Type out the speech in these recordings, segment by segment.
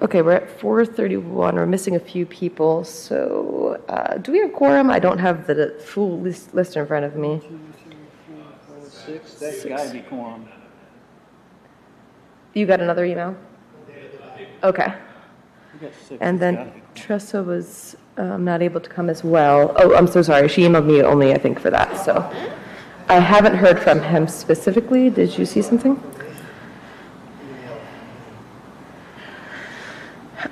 Okay, we're at 4:31. We're missing a few people. So do we have quorum? I don't have the full list in front of me. 1, 2, 3, 4, 5, 6. That's got to be quorum. You got another email? Okay. We got 6. And then Tressa was not able to come as well. Oh, I'm so sorry. She emailed me only, I think, for that. So I haven't heard from him specifically. Did you see something?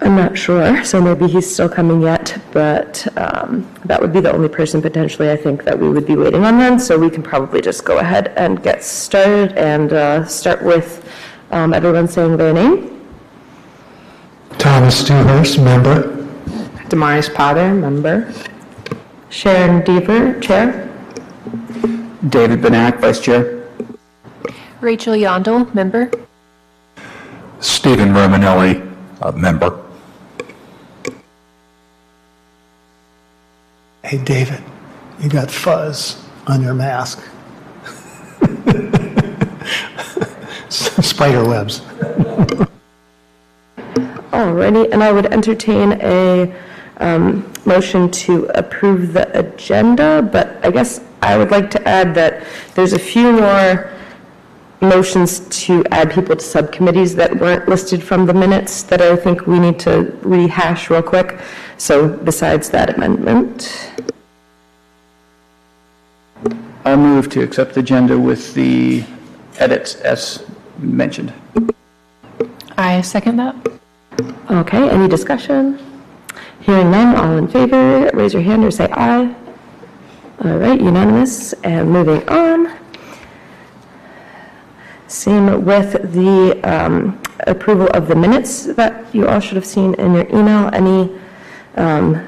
I'm not sure, so maybe he's still coming yet, but that would be the only person potentially I think that we would be waiting on then, so we can probably just go ahead and get started and start with everyone saying their name. Thomas Dewhurst, member. Damaris Potter, member. Sharon Deaver, chair. David Benak, vice chair. Rachel Yondel, member. Stephen Romanelli, member. Hey, David, you got fuzz on your mask. Spider webs. Alrighty, and I would entertain a motion to approve the agenda, but I guess I would like to add that there's a few more motions to add people to subcommittees that weren't listed from the minutes that I think we need to rehash real quick. So besides that amendment. I move to accept the agenda with the edits as mentioned. I second that. Okay, any discussion? Hearing none, all in favor, raise your hand or say aye. All right, unanimous, and moving on. Same with the approval of the minutes that you all should have seen in your email. Any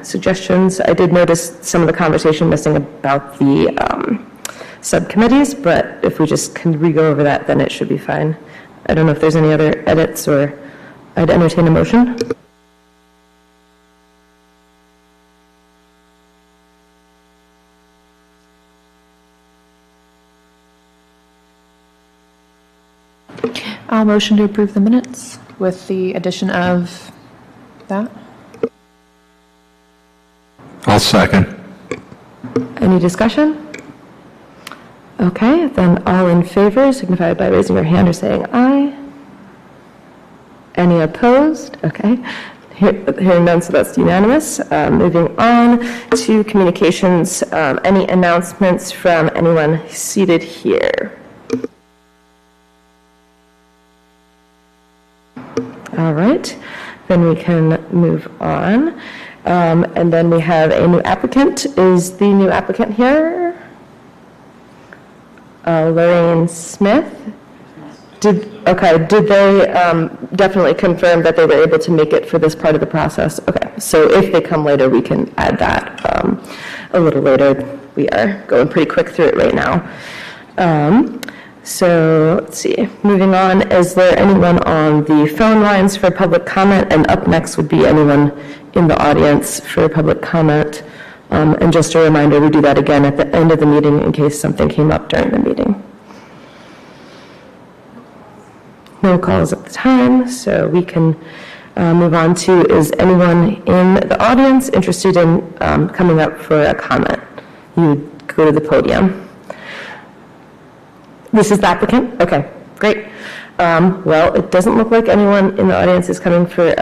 suggestions? I did notice some of the conversation missing about the subcommittees, but if we just can re-go over that, then it should be fine. I don't know if there's any other edits, or I'd entertain a motion. I'll motion to approve the minutes with the addition of that. I'll second. Any discussion? Okay, then all in favor signify by raising your hand or saying aye. Any opposed? Okay. Hearing none, so that's unanimous. Moving on to communications. Any announcements from anyone seated here? All right, then we can move on. And then we have a new applicant. Is the new applicant here? Lorraine Smith. Did they definitely confirm that they were able to make it for this part of the process? Okay, so if they come later, we can add that a little later. We are going pretty quick through it right now. So let's see, moving on, is there anyone on the phone lines for public comment? And up next would be anyone in the audience for public comment. And just a reminder, we do that again at the end of the meeting in case something came up during the meeting. No calls at the time, so we can move on to, is anyone in the audience interested in coming up for a comment? You go to the podium. This is the applicant? Okay, great. Well, it doesn't look like anyone in the audience is coming for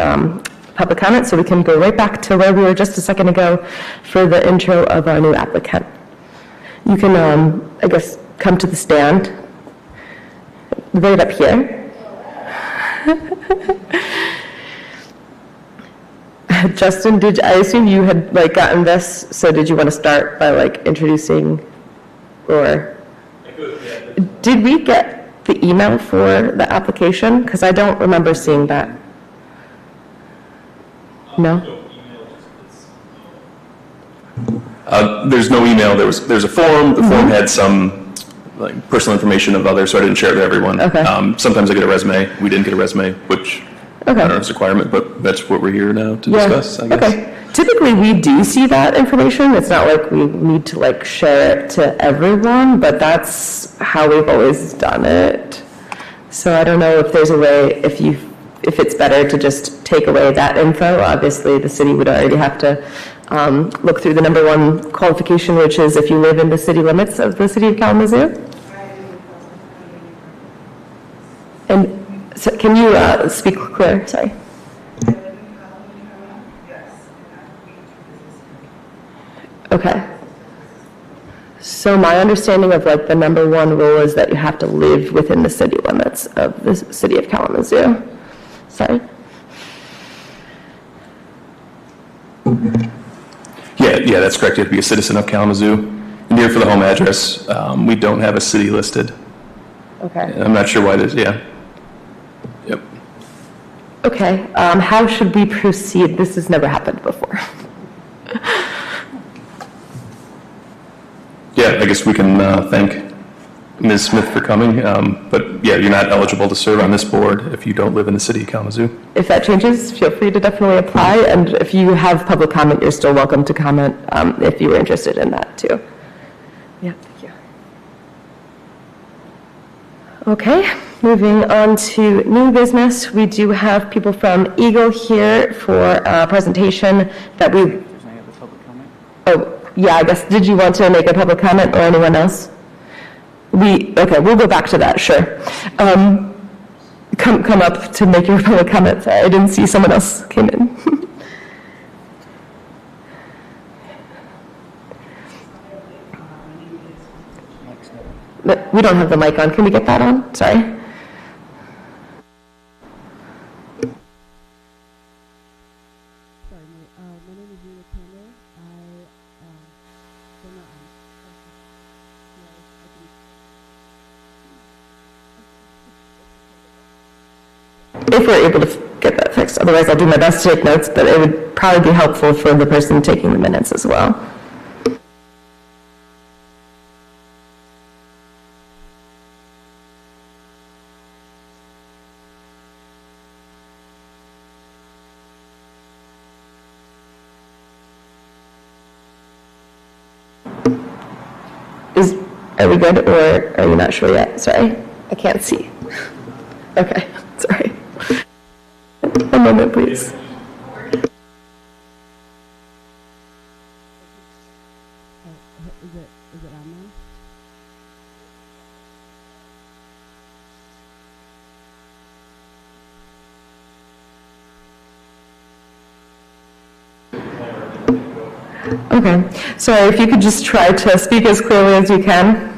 public comment, so we can go right back to where we were just a second ago for the intro of our new applicant. You can, I guess, come to the stand right up here. Justin, I assume you had gotten this, so did you want to start by introducing, or did we get the email for the application? Because I don't remember seeing that. No? There's no email. There's a form. The form had some personal information of others, so I didn't share it with everyone. Okay. Sometimes I get a resume. We didn't get a resume, which I don't know if it's a requirement, but that's what we're here now to discuss, I guess. Okay. Typically, we do see that information. It's not like we need to share it to everyone, but that's how we've always done it. So I don't know if there's a way, if you if it's better to just take away that info. Obviously, the city would already have to look through the number one qualification, which is if you live in the city limits of the city of Kalamazoo. And so can you speak clear? Sorry. Okay. So my understanding of like the number one rule is that you have to live within the city limits of the city of Kalamazoo. Sorry? Yeah, that's correct. You have to be a citizen of Kalamazoo. And here for the home address, we don't have a city listed. Okay. I'm not sure why there's, yeah. Yep. Okay. How should we proceed? This has never happened before. Yeah, I guess we can thank Ms. Smith for coming. But yeah, you're not eligible to serve on this board if you don't live in the city of Kalamazoo. If that changes, feel free to definitely apply. And if you have public comment, you're still welcome to comment if you were interested in that too. Yeah, thank you. Okay, moving on to new business. We do have people from Eagle here for a presentation that we... Does any other public comment? Oh, yeah, I guess, did you want to make a public comment or anyone else? Okay, we'll go back to that, sure. Come up to make your public comment. Sorry, I didn't see someone else came in. We don't have the mic on. Can we get that on? Sorry. If we're able to get that fixed. Otherwise, I'll do my best to take notes, but it would probably be helpful for the person taking the minutes as well. Are we good, or are you not sure yet? Sorry, I can't see. Okay, sorry. One moment, please. Okay, sorry, if you could just try to speak as clearly as you can.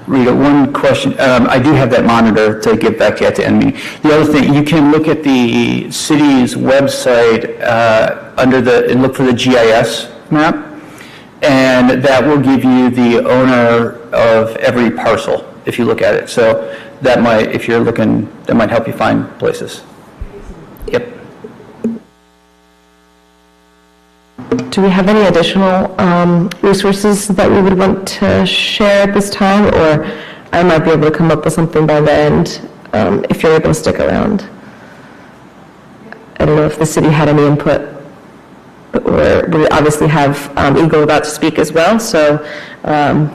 Rita, one question. I do have that monitor to get back to you at the end meeting. The other thing, you can look at the city's website and look for the GIS map, and that will give you the owner of every parcel if you look at it. So that might, if you're looking, that might help you find places. Yep. Do we have any additional resources that we would want to share at this time, or I might be able to come up with something by the end if you're able to stick around? I don't know if the city had any input, or we obviously have Eagle about to speak as well, so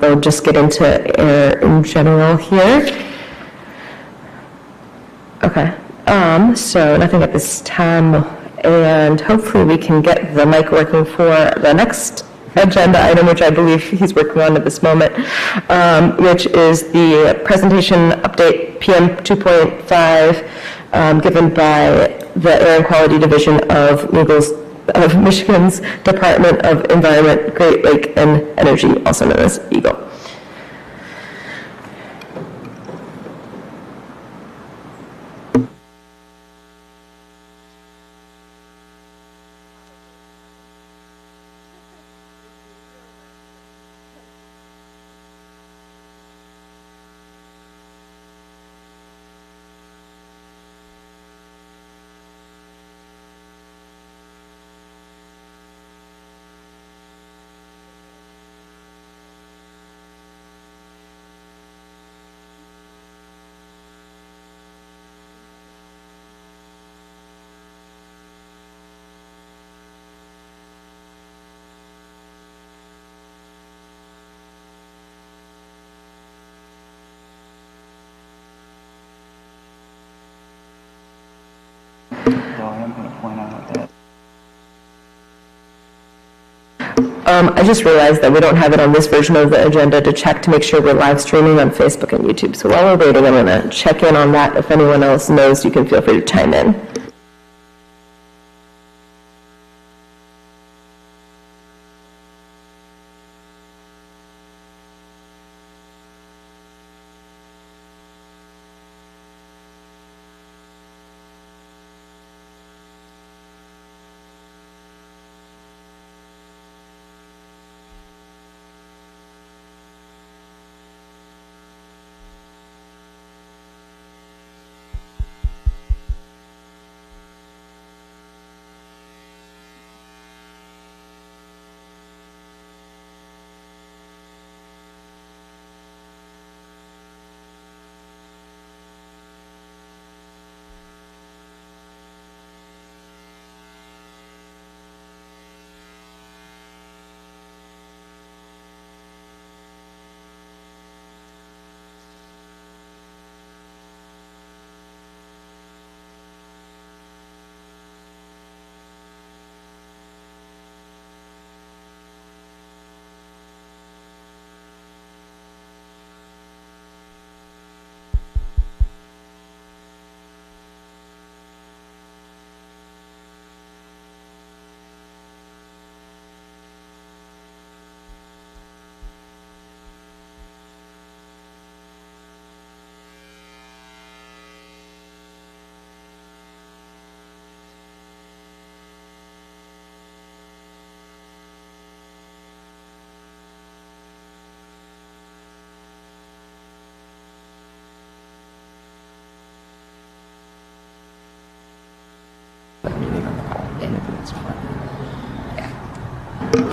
we'll just get into air in general here. Okay, so nothing at this time. And hopefully we can get the mic working for the next agenda item, which I believe he's working on at this moment, which is the presentation update PM 2.5 given by the Air and Quality Division of Michigan's Department of Environment, Great Lake and Energy, also known as EGLE. point out that. I just realized that we don't have it on this version of the agenda to check to make sure we're live streaming on Facebook and YouTube. So while we're waiting, I'm going to check in on that. If anyone else knows, you can feel free to chime in.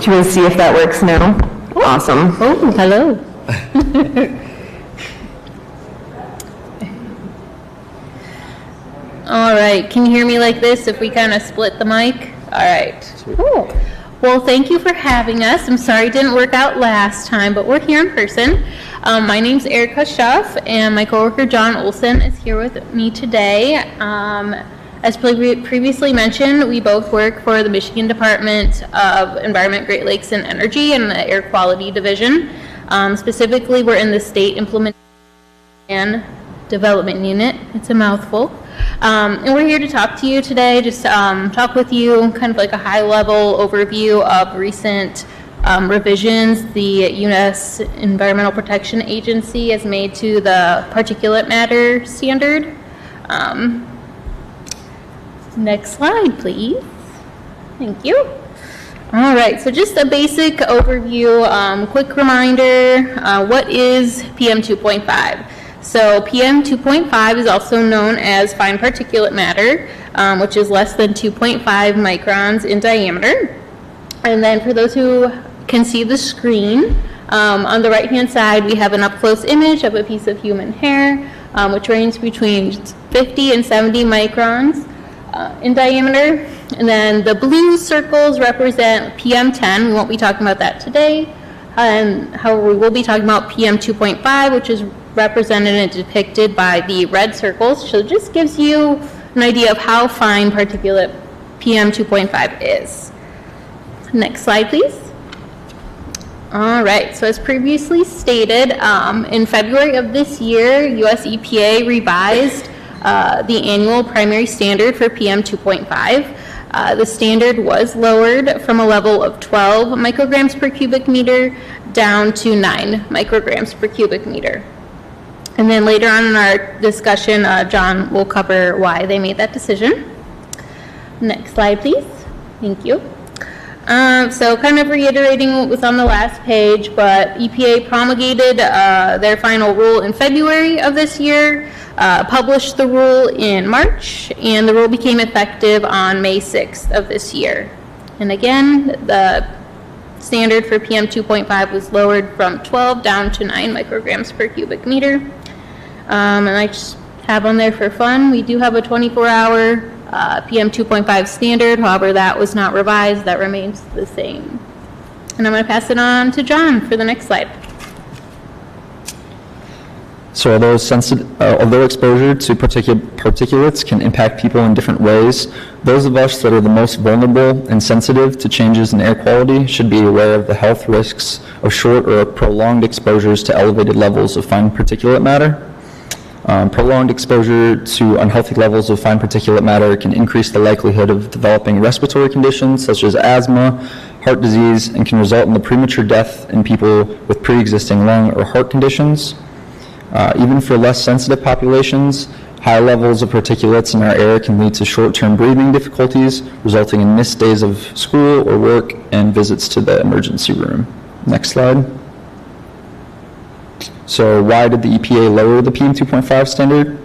Should we see if that works now? Awesome. Oh, hello. All right, can you hear me like this if we kind of split the mic? All right, cool. Well, thank you for having us. I'm sorry it didn't work out last time, but we're here in person. My name's Erica Schuff, and my coworker John Olson is here with me today. As previously mentioned, we both work for the Michigan Department of Environment, Great Lakes, and Energy in the Air Quality Division. Specifically, we're in the State Implementation and Development Unit. It's a mouthful. And we're here to talk to you today, just talk with you, kind of like a high-level overview of recent revisions the U.S. Environmental Protection Agency has made to the particulate matter standard. Next slide, please. Thank you. All right, so just a basic overview, quick reminder, what is PM 2.5? So PM 2.5 is also known as fine particulate matter, which is less than 2.5 microns in diameter. And then for those who can see the screen, on the right-hand side, we have an up-close image of a piece of human hair, which ranges between 50 and 70 microns in diameter. And then the blue circles represent PM10. We won't be talking about that today. However, we will be talking about PM 2.5, which is represented and depicted by the red circles. So it just gives you an idea of how fine particulate PM 2.5 is. Next slide, please. All right, so as previously stated, in February of this year, US EPA revised the annual primary standard for PM 2.5. The standard was lowered from a level of 12 micrograms per cubic meter down to 9 micrograms per cubic meter. And then later on in our discussion, John will cover why they made that decision. Next slide, please. Thank you. So kind of reiterating what was on the last page, but EPA promulgated their final rule in February of this year, published the rule in March, and the rule became effective on May 6th of this year. And again, the standard for PM 2.5 was lowered from 12 down to 9 micrograms per cubic meter. And I just have on there for fun, we do have a 24-hour PM 2.5 standard. However, that was not revised. That remains the same. And I'm going to pass it on to John for the next slide. So although exposure to particulates can impact people in different ways, those of us that are the most vulnerable and sensitive to changes in air quality should be aware of the health risks of short or prolonged exposures to elevated levels of fine particulate matter. Prolonged exposure to unhealthy levels of fine particulate matter can increase the likelihood of developing respiratory conditions such as asthma, heart disease, and can result in the premature death in people with pre-existing lung or heart conditions. Even for less sensitive populations, high levels of particulates in our air can lead to short-term breathing difficulties, resulting in missed days of school or work and visits to the emergency room. Next slide. So why did the EPA lower the PM 2.5 standard?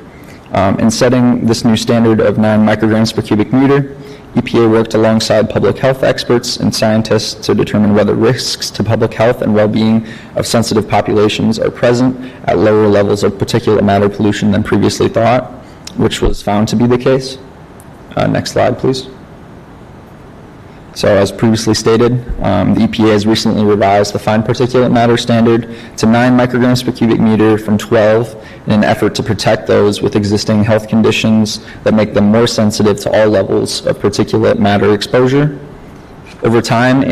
In setting this new standard of 9 micrograms per cubic meter, EPA worked alongside public health experts and scientists to determine whether risks to public health and well-being of sensitive populations are present at lower levels of particulate matter pollution than previously thought, which was found to be the case. Next slide, please. So as previously stated, the EPA has recently revised the fine particulate matter standard to 9 micrograms per cubic meter from 12 in an effort to protect those with existing health conditions that make them more sensitive to all levels of particulate matter exposure. Over time,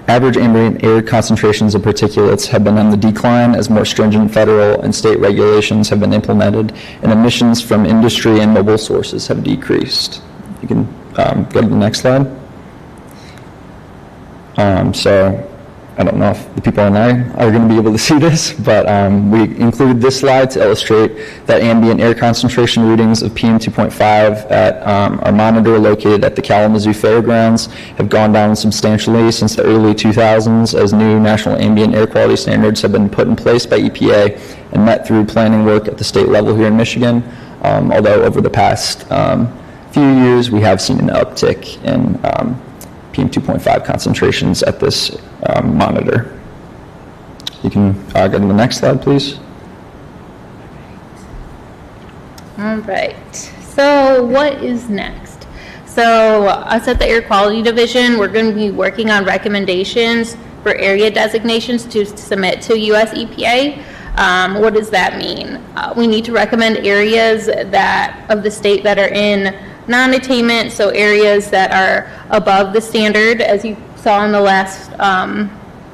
average ambient air concentrations of particulates have been on the decline as more stringent federal and state regulations have been implemented and emissions from industry and mobile sources have decreased. You can go to the next slide. So I don't know if the people online are going to be able to see this, but we include this slide to illustrate that ambient air concentration readings of PM 2.5 at our monitor located at the Kalamazoo Fairgrounds have gone down substantially since the early 2000s as new national ambient air quality standards have been put in place by EPA and met through planning work at the state level here in Michigan, although over the past few years we have seen an uptick in PM 2.5 concentrations at this monitor. You can go to the next slide, please. All right, so what is next? So us at the Air Quality Division, we're going to be working on recommendations for area designations to submit to US EPA. What does that mean? We need to recommend areas of the state that are in non-attainment, so areas that are above the standard. As you saw in the last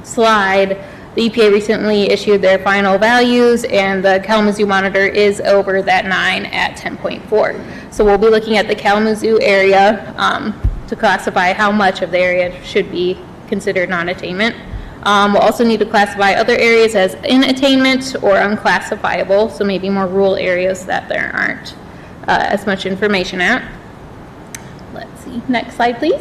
slide, the EPA recently issued their final values and the Kalamazoo monitor is over that 9 at 10.4. So we'll be looking at the Kalamazoo area to classify how much of the area should be considered non-attainment. We'll also need to classify other areas as in attainment or unclassifiable, so maybe more rural areas that there aren't as much information at. Let's see, next slide please.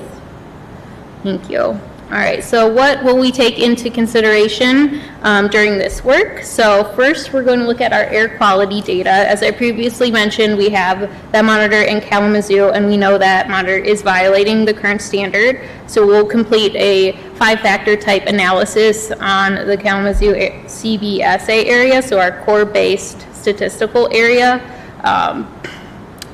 Thank you. All right, so what will we take into consideration during this work? So first we're going to look at our air quality data. As I previously mentioned, we have that monitor in Kalamazoo and we know that monitor is violating the current standard. So we'll complete a 5-factor type analysis on the Kalamazoo CBSA area, so our core-based statistical area.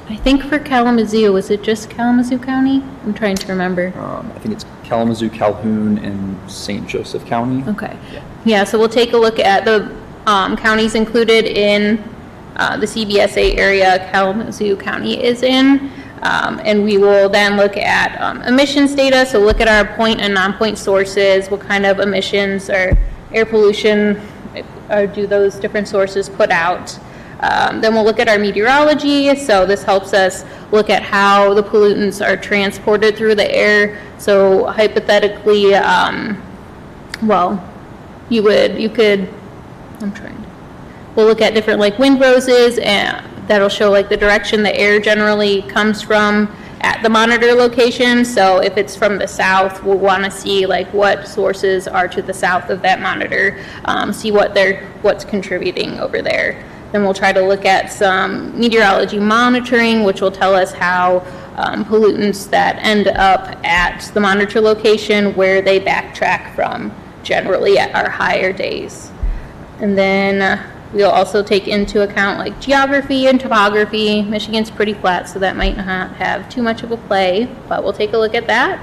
I think for Kalamazoo, was it just Kalamazoo County? I'm trying to remember. I think it's Kalamazoo, Calhoun, and St. Joseph County. Okay. Yeah, so we'll take a look at the counties included in the CBSA area Kalamazoo County is in. And we will then look at emissions data, so look at our point and non-point sources, what kind of emissions or air pollution do those different sources put out. Then we'll look at our meteorology, so this helps us look at how the pollutants are transported through the air. So hypothetically, we'll look at different like wind roses, and that'll show like the direction the air generally comes from at the monitor location. So if it's from the south, we'll want to see like what sources are to the south of that monitor, see what's contributing over there. Then we'll try to look at some meteorology monitoring, which will tell us how pollutants that end up at the monitor location, where they backtrack from generally at our higher days. And then we'll also take into account like geography and topography. Michigan's pretty flat, so that might not have too much of a play, but we'll take a look at that.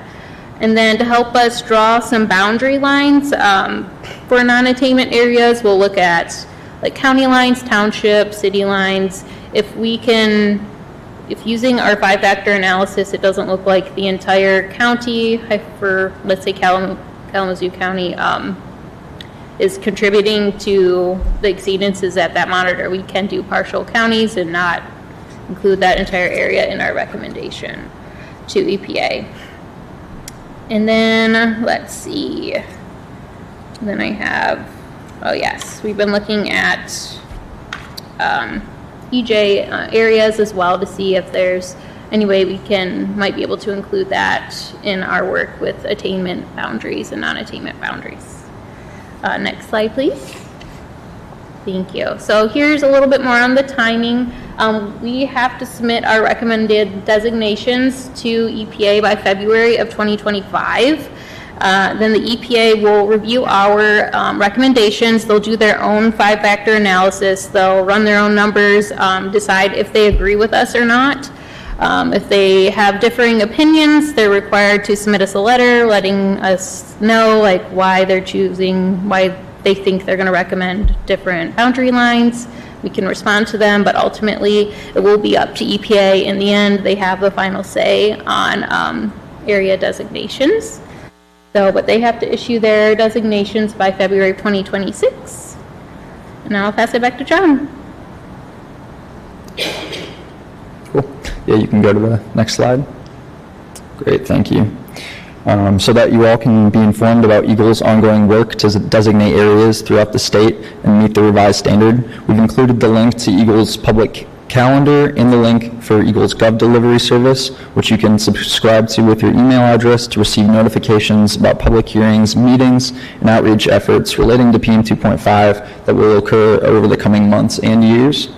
And then to help us draw some boundary lines for non-attainment areas, we'll look at like county lines, township, city lines. If using our 5-factor analysis, it doesn't look like the entire county, for let's say Kalamazoo County, is contributing to the exceedances at that monitor, we can do partial counties and not include that entire area in our recommendation to EPA. And then, let's see, then I have, oh yes, we've been looking at EJ areas as well to see if there's any way we might be able to include that in our work with attainment boundaries and non-attainment boundaries. Next slide, please. Thank you. So here's a little bit more on the timing. We have to submit our recommended designations to EPA by February of 2025. Then the EPA will review our recommendations. They'll do their own 5-factor analysis. They'll run their own numbers, decide if they agree with us or not. If they have differing opinions, they're required to submit us a letter letting us know like why they're choosing, why they think they're going to recommend different boundary lines. We can respond to them, but ultimately it will be up to EPA. In the end, they have the final say on area designations. So, but they have to issue their designations by February 2026. And now I'll pass it back to John. Cool. Yeah, you can go to the next slide. Great, thank you. So that you all can be informed about Eagle's ongoing work to designate areas throughout the state and meet the revised standard, we've included the link to Eagle's public calendar in the link for Eagle's Gov delivery service, which you can subscribe to with your email address to receive notifications about public hearings, meetings, and outreach efforts relating to PM 2.5 that will occur over the coming months and years.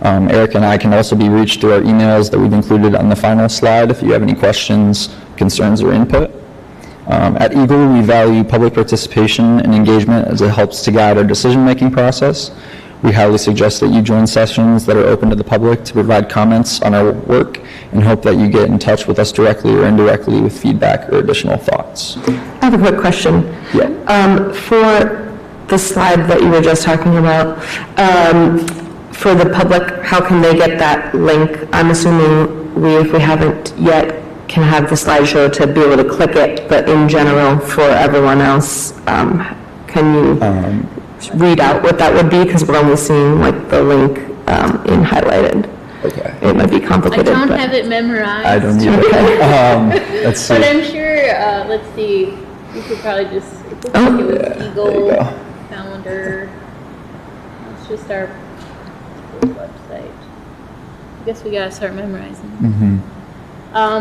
Eric and I can also be reached through our emails that we've included on the final slide if you have any questions, concerns, or input. At Eagle, we value public participation and engagement as it helps to guide our decision-making process. We highly suggest that you join sessions that are open to the public to provide comments on our work and hope that you get in touch with us directly or indirectly with feedback or additional thoughts. I have a quick question. Yeah. For the slide that you were just talking about, for the public, how can they get that link? I'm assuming if we haven't yet, can have the slideshow to be able to click it, but in general, for everyone else, can you read out what that would be? Because we're only seeing like the link in highlighted. Okay. It might be complicated. I don't have it memorized. I don't either. Let's see. But I'm sure, let's see, you could probably just, it looks like it was Eagle calendar. It's just our website. I guess we gotta start memorizing. Mm-hmm.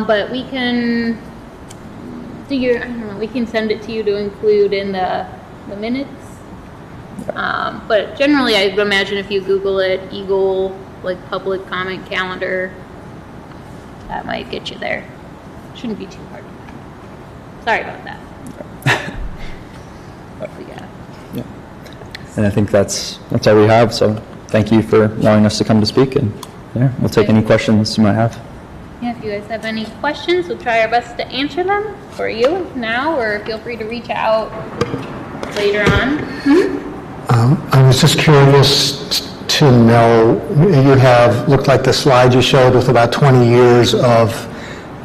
But we can do I don't know, we can send it to you to include in the minutes. But generally, I would imagine if you Google it, Eagle, like public comment calendar, that might get you there. Shouldn't be too hard to find. Sorry about that. Yeah. And I think that's all we have. So thank you for allowing us to come to speak. And yeah, we'll take any questions you might have. Yeah, if you guys have any questions, we'll try our best to answer them for you now, or feel free to reach out later on. I was just curious to know, looked like the slide you showed with about 20 years of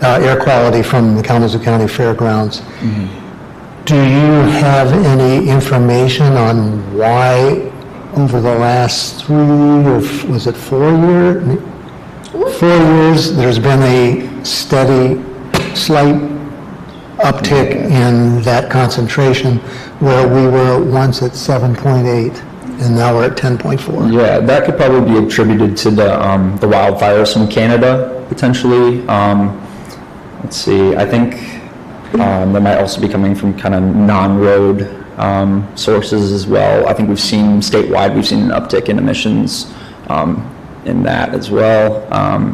air quality from the Kalamazoo County Fairgrounds. Mm-hmm. Do you have any information on why over the last 3 or was it 4 years? 4 years, there's been a steady, slight uptick in that concentration, where we were once at 7.8 and now we're at 10.4. Yeah, that could probably be attributed to the wildfires from Canada, potentially. Let's see, I think that might also be coming from kind of non-road sources as well. I think we've seen statewide, we've seen an uptick in emissions in that as well.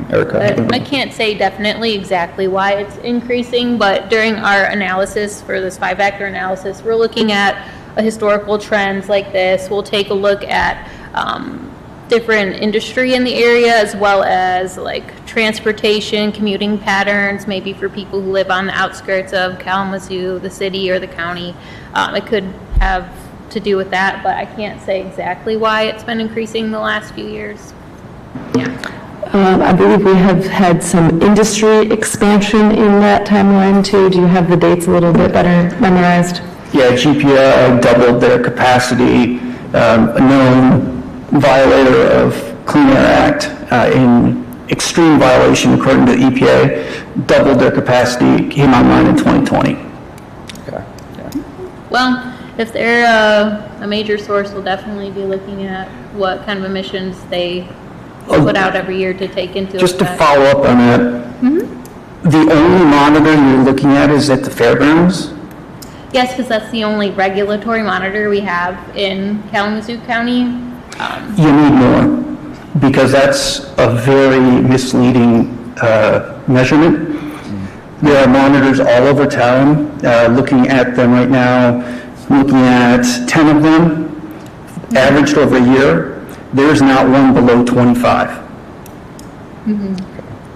Erica? I can't say definitely exactly why it's increasing, but during our analysis for this 5-factor analysis, we're looking at historical trends like this. We'll take a look at different industry in the area, as well as like transportation, commuting patterns, maybe for people who live on the outskirts of Kalamazoo, the city or the county. It could have to do with that, but I can't say exactly why it's been increasing the last few years. Yeah. I believe we have had some industry expansion in that timeline too. Do you have the dates a little bit better memorized? Yeah, GPL doubled their capacity, a known violator of Clean Air Act in extreme violation according to the EPA, doubled their capacity, came online in 2020. Okay. Well, if they're a major source, we'll definitely be looking at what kind of emissions they put out every year to take into Just to effect. follow up on that, the only monitor you're looking at is at the fairgrounds? Yes, because that's the only regulatory monitor we have in Kalamazoo County. You need more, because that's a very misleading measurement. There are monitors all over town, looking at them right now, looking at 10 of them, averaged over a year. There's not one below 25.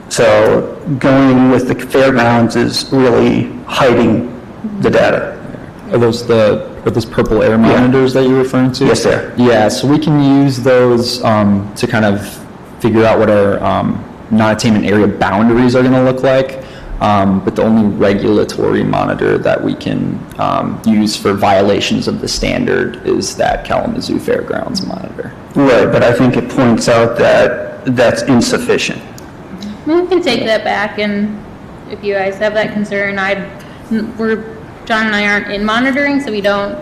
So going with the fairgrounds is really hiding the data. Are those purple air monitors that you're referring to? Yes, sir. Yeah, so we can use those to kind of figure out what our non-attainment area boundaries are going to look like. But the only regulatory monitor that we can use for violations of the standard is that Kalamazoo Fairgrounds monitor. Right, but I think it points out that that's insufficient. We can take that back, and if you guys have that concern, John and I aren't in monitoring, so we aren't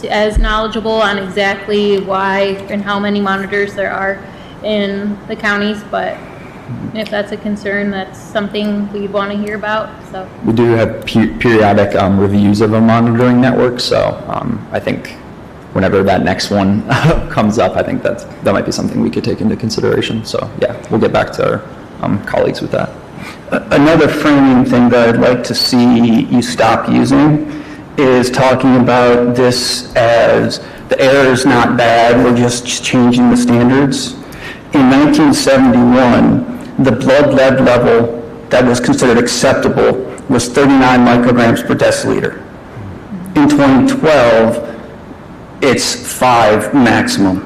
as knowledgeable on exactly why and how many monitors there are in the counties, but if that's a concern, that's something we'd want to hear about. So We do have periodic reviews of a monitoring network, so I think whenever that next one comes up, I think that might be something we could take into consideration. So yeah, we'll get back to our colleagues with that. Another framing thing that I'd like to see you stop using is talking about this as the air is not bad, we're just changing the standards. In 1971, the blood lead level that was considered acceptable was 39 micrograms per deciliter. In 2012, it's 5 maximum.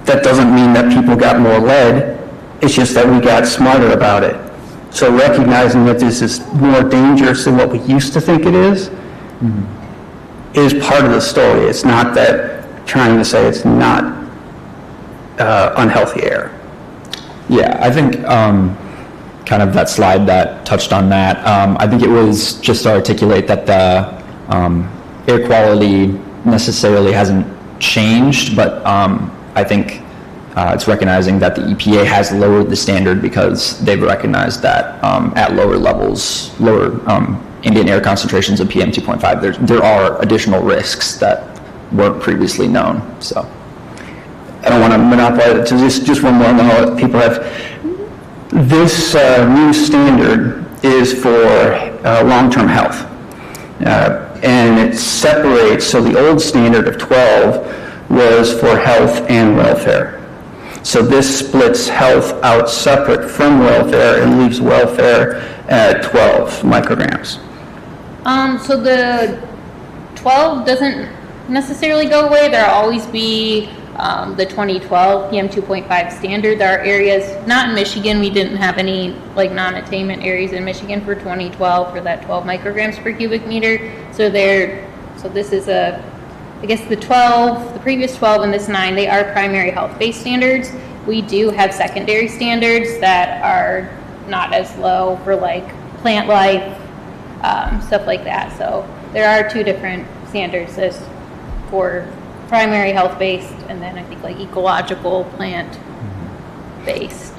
That doesn't mean that people got more lead, it's just that we got smarter about it. So recognizing that this is more dangerous than what we used to think it is part of the story. It's not that trying to say it's not unhealthy air. Yeah, I think kind of that slide that touched on that, I think it was just to articulate that the air quality necessarily hasn't changed, but I think it's recognizing that the EPA has lowered the standard because they've recognized that at lower levels, lower ambient air concentrations of PM 2.5, there are additional risks that weren't previously known. So I don't want to monopolize it, so just one more note. People have, this new standard is for long-term health. And it separates, so the old standard of 12 was for health and welfare. So this splits health out separate from welfare and leaves welfare at 12 micrograms. so the 12 doesn't necessarily go away. There'll always be the 2012 PM 2.5 standard. There are areas, not in Michigan, we didn't have any like non-attainment areas in Michigan for 2012 for that 12 micrograms per cubic meter. So this is I guess the previous 12 and this 9, they are primary health-based standards. We do have secondary standards that are not as low for like plant life, stuff like that. So there are 2 different standards for primary health-based and then I think like ecological plant-based.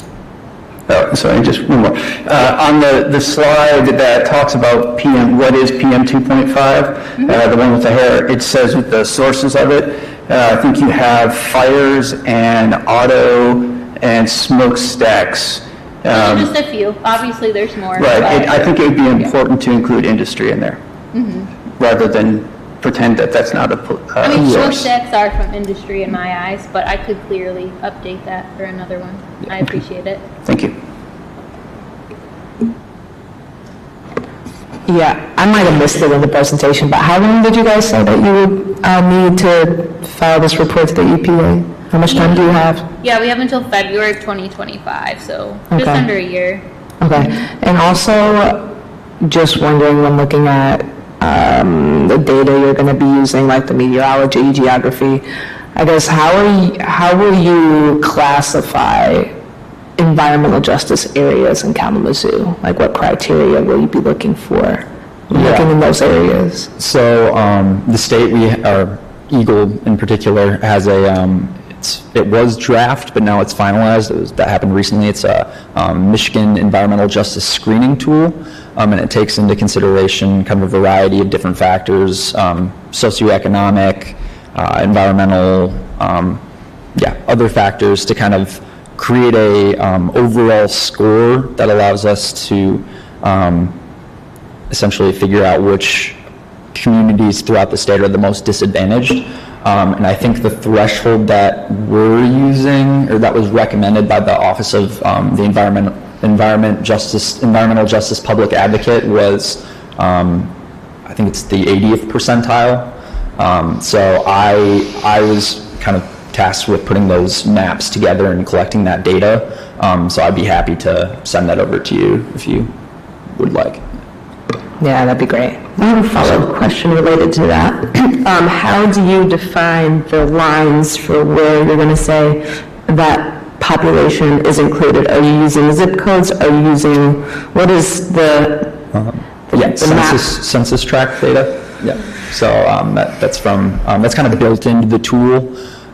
Oh, sorry, just one more. On the slide that talks about PM, what is PM 2.5, the one with the hair, it says with the sources of it, I think you have fires and auto and smokestacks. Just a few. Obviously, there's more. Right. I think it would be important to include industry in there rather than pretend that that's not a I mean, most source. decks are from industry in my eyes, but I could clearly update that for another one. I appreciate it. Thank you. Yeah, I might have missed it in the presentation, but how long did you guys say that you would need to file this report to the EPA? How much time do you have? Yeah, we have until February of 2025, so just Okay. under a year. Okay, and also, just wondering when looking at the data you're going to be using, like the meteorology, geography, I guess how will you classify environmental justice areas in Kalamazoo? Like what criteria will you be looking for, looking in those areas? So the state, our Eagle in particular, has it was draft, but now it's finalized. That happened recently. It's a Michigan environmental justice screening tool, and it takes into consideration kind of a variety of different factors, socioeconomic, environmental, other factors to kind of create a overall score that allows us to essentially figure out which communities throughout the state are the most disadvantaged. And I think the threshold that we're using, or that was recommended by the Office of the Environmental Justice Public Advocate, was I think it's the 80th percentile. So I was kind of tasked with putting those maps together and collecting that data. So I'd be happy to send that over to you if you would like. Yeah, that'd be great. I have a follow-up question related to that. How do you define the lines for where you're going to say that population is included? Are you using zip codes? Are you using, what is the map? Census tract data. Yeah. So that's kind of built into the tool,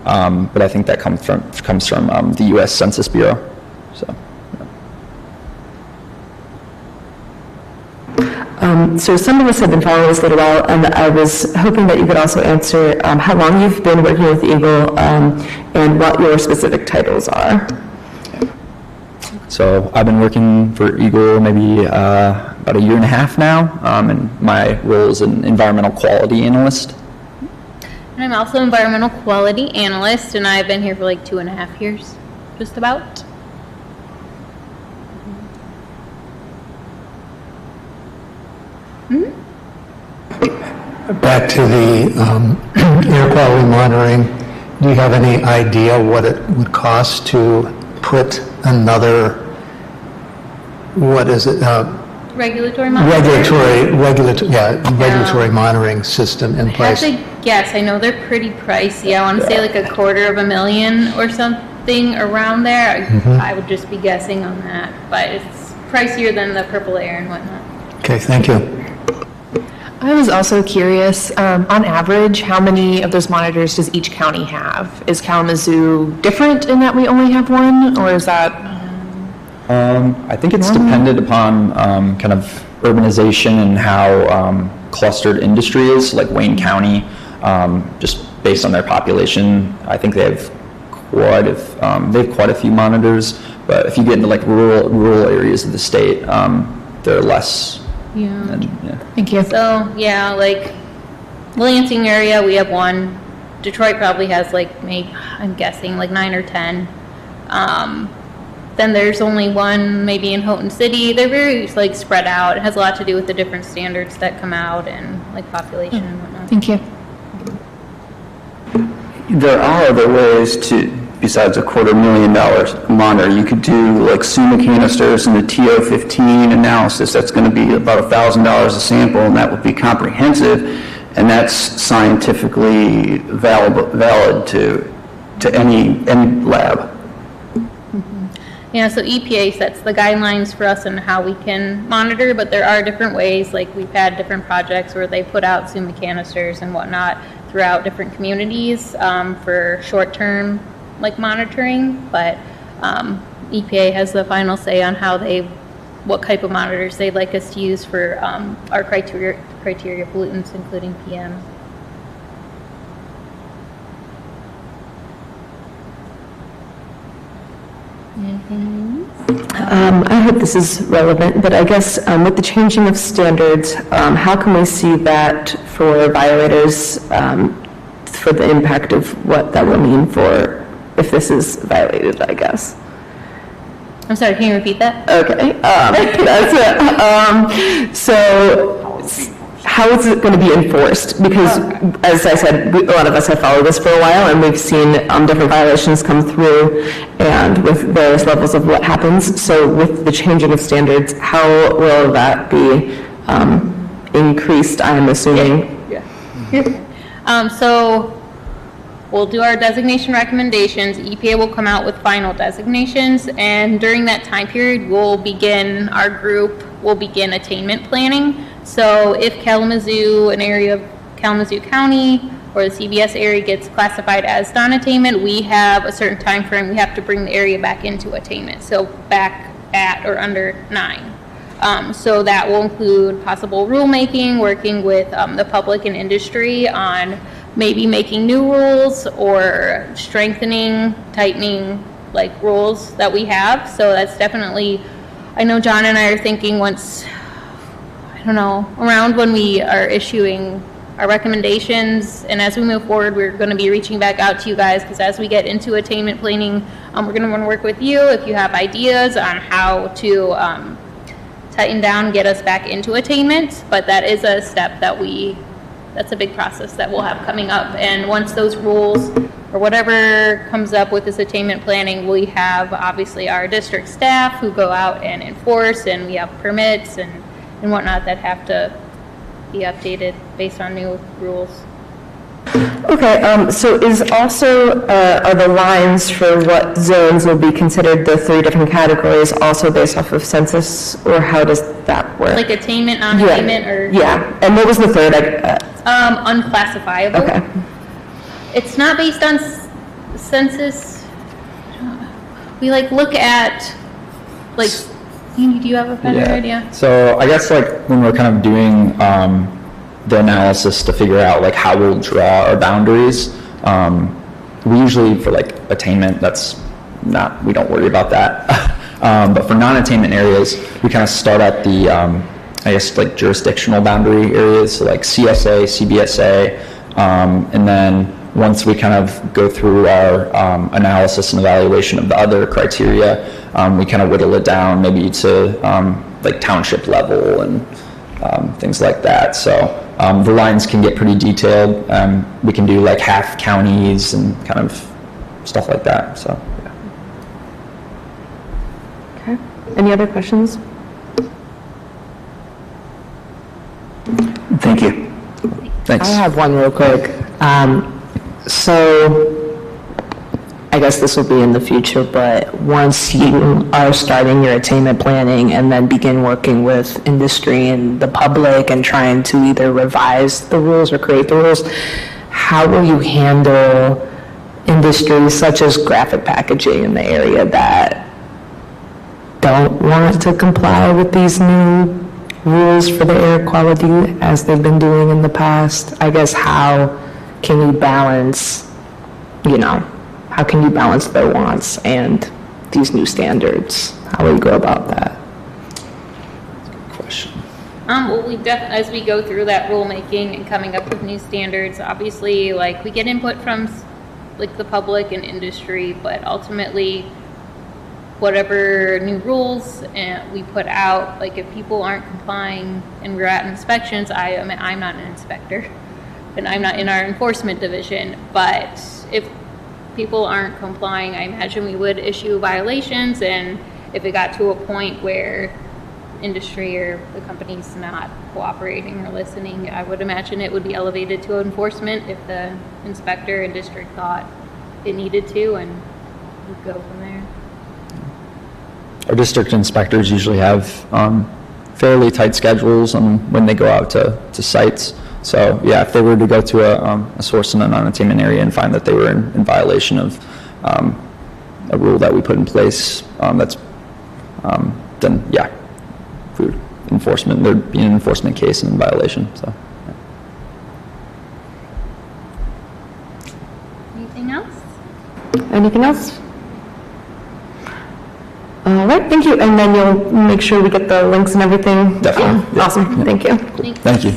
but I think that comes from the U.S. Census Bureau. So. So some of us have been following this a little while, and I was hoping that you could also answer how long you've been working with Eagle and what your specific titles are. So I've been working for Eagle maybe about a year and a half now, and my role is an environmental quality analyst. And I'm also environmental quality analyst, and I've been here for like 2.5 years, just about. Back to the air quality monitoring, do you have any idea what it would cost to put another, what is it? Regulatory monitoring? Regulatory monitoring system in I place? have to guess. I know they're pretty pricey. I want to say like $250,000 or something around there. I would just be guessing on that, but it's pricier than the purple air and whatnot. Okay, thank you. I was also curious, on average, how many of those monitors does each county have? Is Kalamazoo different in that we only have one, or is that? I think it's dependent upon kind of urbanization and how clustered industry is. Like Wayne County, just based on their population, I think they have quite a few monitors. But if you get into like rural areas of the state, they're less. Yeah. Thank you. So, yeah, like Lansing area, we have one. Detroit probably has like, maybe, I'm guessing, like 9 or 10. Then there's only one maybe in Houghton City. They're very like spread out. It has a lot to do with the different standards that come out and like population and whatnot. Thank you. There are other ways to, besides $250,000 monitor. You could do like SUMA canisters and the TO15 analysis. That's going to be about $1,000 a sample, and that would be comprehensive, and that's scientifically valid to any lab. Yeah, so EPA sets the guidelines for us and how we can monitor, but there are different ways. Like we've had different projects where they put out SUMA canisters and whatnot throughout different communities for short-term like monitoring, but EPA has the final say on what type of monitors they'd like us to use for our criteria pollutants, including PM. I hope this is relevant, but I guess with the changing of standards, how can we see that for violators, for the impact of what that will mean for if this is violated, I guess? I'm sorry, can you repeat that? Okay, that's it. So how is it going to be enforced? Because, as I said, a lot of us have followed this for a while, and we've seen different violations come through, and with various levels of what happens. So with the changing of standards, how will that be increased, I'm assuming? So we'll do our designation recommendations. EPA will come out with final designations, and during that time period, our group will begin attainment planning. So if Kalamazoo, an area of Kalamazoo County or the CBS area gets classified as non-attainment, we have a certain time frame. We have to bring the area back into attainment, so back at or under 9. So that will include possible rulemaking, working with the public and industry on maybe making new rules or strengthening, tightening rules that we have. So that's definitely, I know John and I are thinking once, I don't know, around when we are issuing our recommendations, and as we move forward, we're going to be reaching back out to you guys, because as we get into attainment planning, we're going to want to work with you if you have ideas on how to tighten down, get us back into attainment. But that is a step that's a big process that we'll have coming up. And once those rules or whatever comes up with this attainment planning, we have obviously our district staff who go out and enforce, and we have permits and whatnot that have to be updated based on new rules. Okay, so is also, are the lines for what zones will be considered the 3 different categories also based off of census, or how does that work? Like attainment, non-attainment, or? Yeah, and what was the third? Unclassifiable. Okay. It's not based on census. We look at, do you have a better idea? So I guess when we're kind of doing the analysis to figure out how we'll draw our boundaries, we usually for attainment, we don't worry about that. But for non-attainment areas, we kind of start at the jurisdictional boundary areas, so CSA, CBSA, and then once we kind of go through our analysis and evaluation of the other criteria, we kind of whittle it down maybe to township level and things like that. So the lines can get pretty detailed. We can do half counties and kind of stuff like that. So yeah. Okay. Any other questions? Thank you. Thanks. I have one real quick. So I guess this will be in the future, but once you are starting your attainment planning and then begin working with industry and the public and trying to either revise the rules or create the rules, how will you handle industries such as graphic packaging in the area that don't want to comply with these new rules for the air quality as they've been doing in the past? I guess how can you balance, how can you balance their wants and these new standards? How will you go about that? Good question. Well, as we go through that rulemaking and coming up with new standards, obviously, we get input from the public and industry, but ultimately, whatever new rules we put out, if people aren't complying and we're at inspections, I'm not an inspector and I'm not in our enforcement division, but if people aren't complying, I imagine we would issue violations, and if it got to a point where industry or the company's not cooperating or listening, I would imagine it would be elevated to enforcement if the inspector and district thought it needed to, and we'd go from there. Our district inspectors usually have fairly tight schedules on when they go out to sites. So yeah, if they were to go to a source in a non-attainment area and find that they were in violation of a rule that we put in place, then yeah, food enforcement, there'd be an enforcement case and violation. So. Yeah. Anything else? Anything else? right, thank you. And then you'll make sure we get the links and everything? Definitely. Awesome, thank you. Thank you.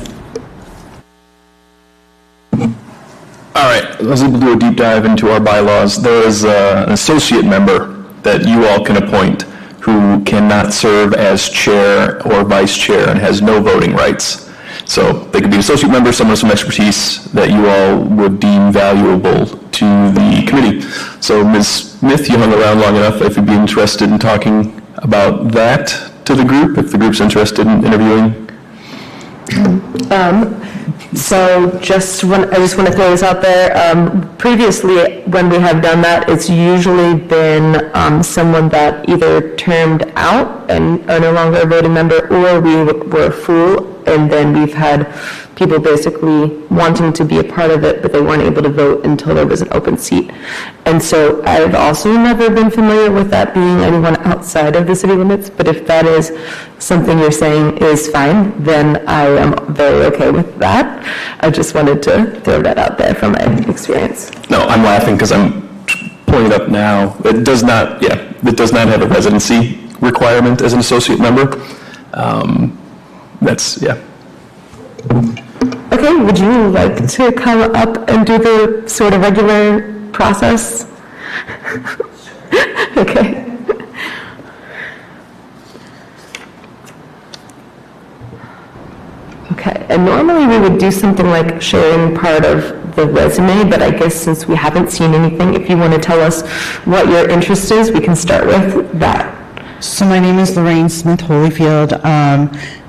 All right, let's do a deep dive into our bylaws. There is an associate member that you all can appoint who cannot serve as chair or vice chair and has no voting rights. So they could be an associate member, someone with some expertise that you all would deem valuable to the committee. So Ms. Smith, you hung around long enough if you'd be interested in talking about that to the group, if the group's interested in interviewing. So I just want to throw this out there. Previously, when we have done that, it's usually been someone that either termed out and are no longer a voting member, or we were full, and then we've had people basically wanting to be a part of it, but they weren't able to vote until there was an open seat. And so I've also never been familiar with that being anyone outside of the city limits, but if that is something you're saying is fine, then I am very okay with that. I just wanted to throw that out there from my experience. No, I'm laughing because I'm pulling it up now. It does not have a residency requirement as an associate member. Okay, would you like to come up and do the sort of regular process? Okay. Okay, and normally we would do something like sharing part of the resume, but I guess since we haven't seen anything, if you want to tell us what your interest is, we can start with that. So my name is Lorraine Smith Holyfield.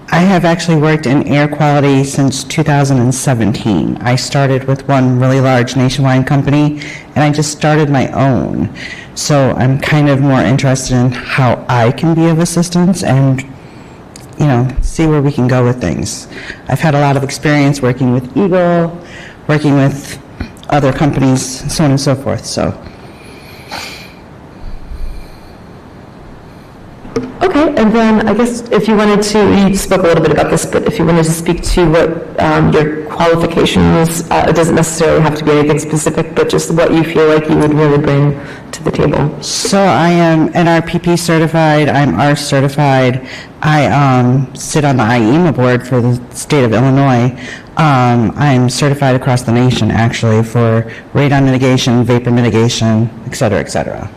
I have actually worked in air quality since 2017. I started with one really large nationwide company, and I just started my own. So I'm kind of more interested in how I can be of assistance and, see where we can go with things. I've had a lot of experience working with Eagle, working with other companies, so on and so forth, so. Okay, and then I guess if you wanted to, you spoke a little bit about this, but if you wanted to speak to what your qualifications, it doesn't necessarily have to be anything specific, but just what you feel like you would really bring to the table. So I am NRPP certified, I'm ARS certified, I sit on the IEMA board for the state of Illinois. I'm certified across the nation actually for radon mitigation, vapor mitigation, et cetera, et cetera.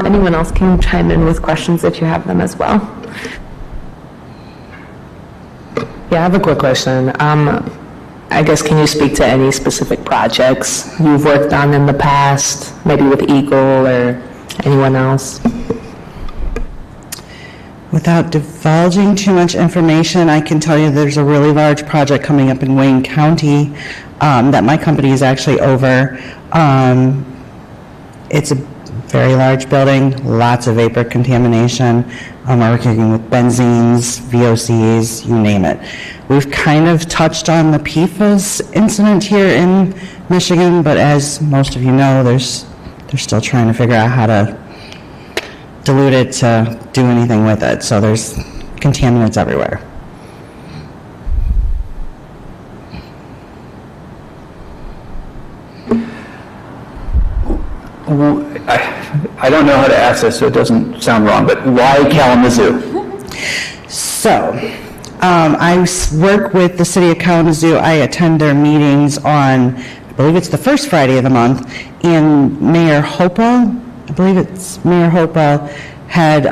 Anyone else can chime in with questions if you have them as well. Yeah, I have a quick question. I guess, can you speak to any specific projects you've worked on in the past, maybe with Eagle or anyone else? Without divulging too much information, I can tell you there's a really large project coming up in Wayne County that my company is actually over. It's a very large building, lots of vapor contamination. We're working with benzenes, VOCs, you name it. We've kind of touched on the PFAS incident here in Michigan, but as most of you know, they're still trying to figure out how to dilute it to do anything with it. So there's contaminants everywhere. I don't know how to ask this so it doesn't sound wrong, but why Kalamazoo? So, I work with the city of Kalamazoo. I attend their meetings on, I believe it's the first Friday of the month, and Mayor Hopa, had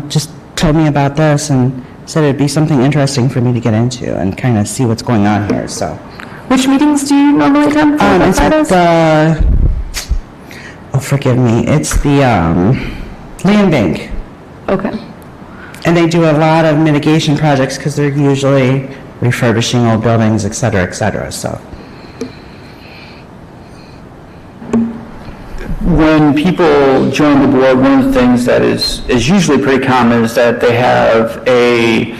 just told me about this and said it'd be something interesting for me to get into and kind of see what's going on here, so. Which meetings do you normally attend? It's at the, forgive me, it's the land bank. Okay. And they do a lot of mitigation projects because they're usually refurbishing old buildings, et cetera, so. When people join the board, one of the things that is usually pretty common is that they have a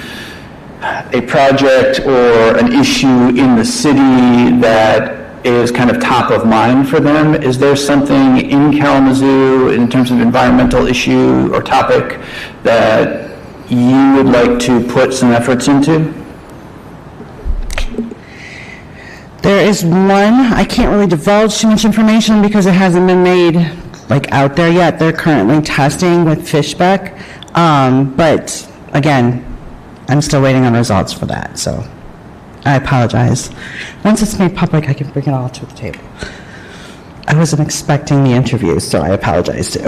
project or an issue in the city that is kind of top of mind for them. Is there something in Kalamazoo in terms of environmental issue or topic that you would like to put some efforts into? There is one, I can't really divulge too much information because it hasn't been made like out there yet. They're currently testing with Fishbeck. But again, I'm still waiting on results for that, so I apologize. Once it's made public, I can bring it all to the table. I wasn't expecting the interview, so I apologize too.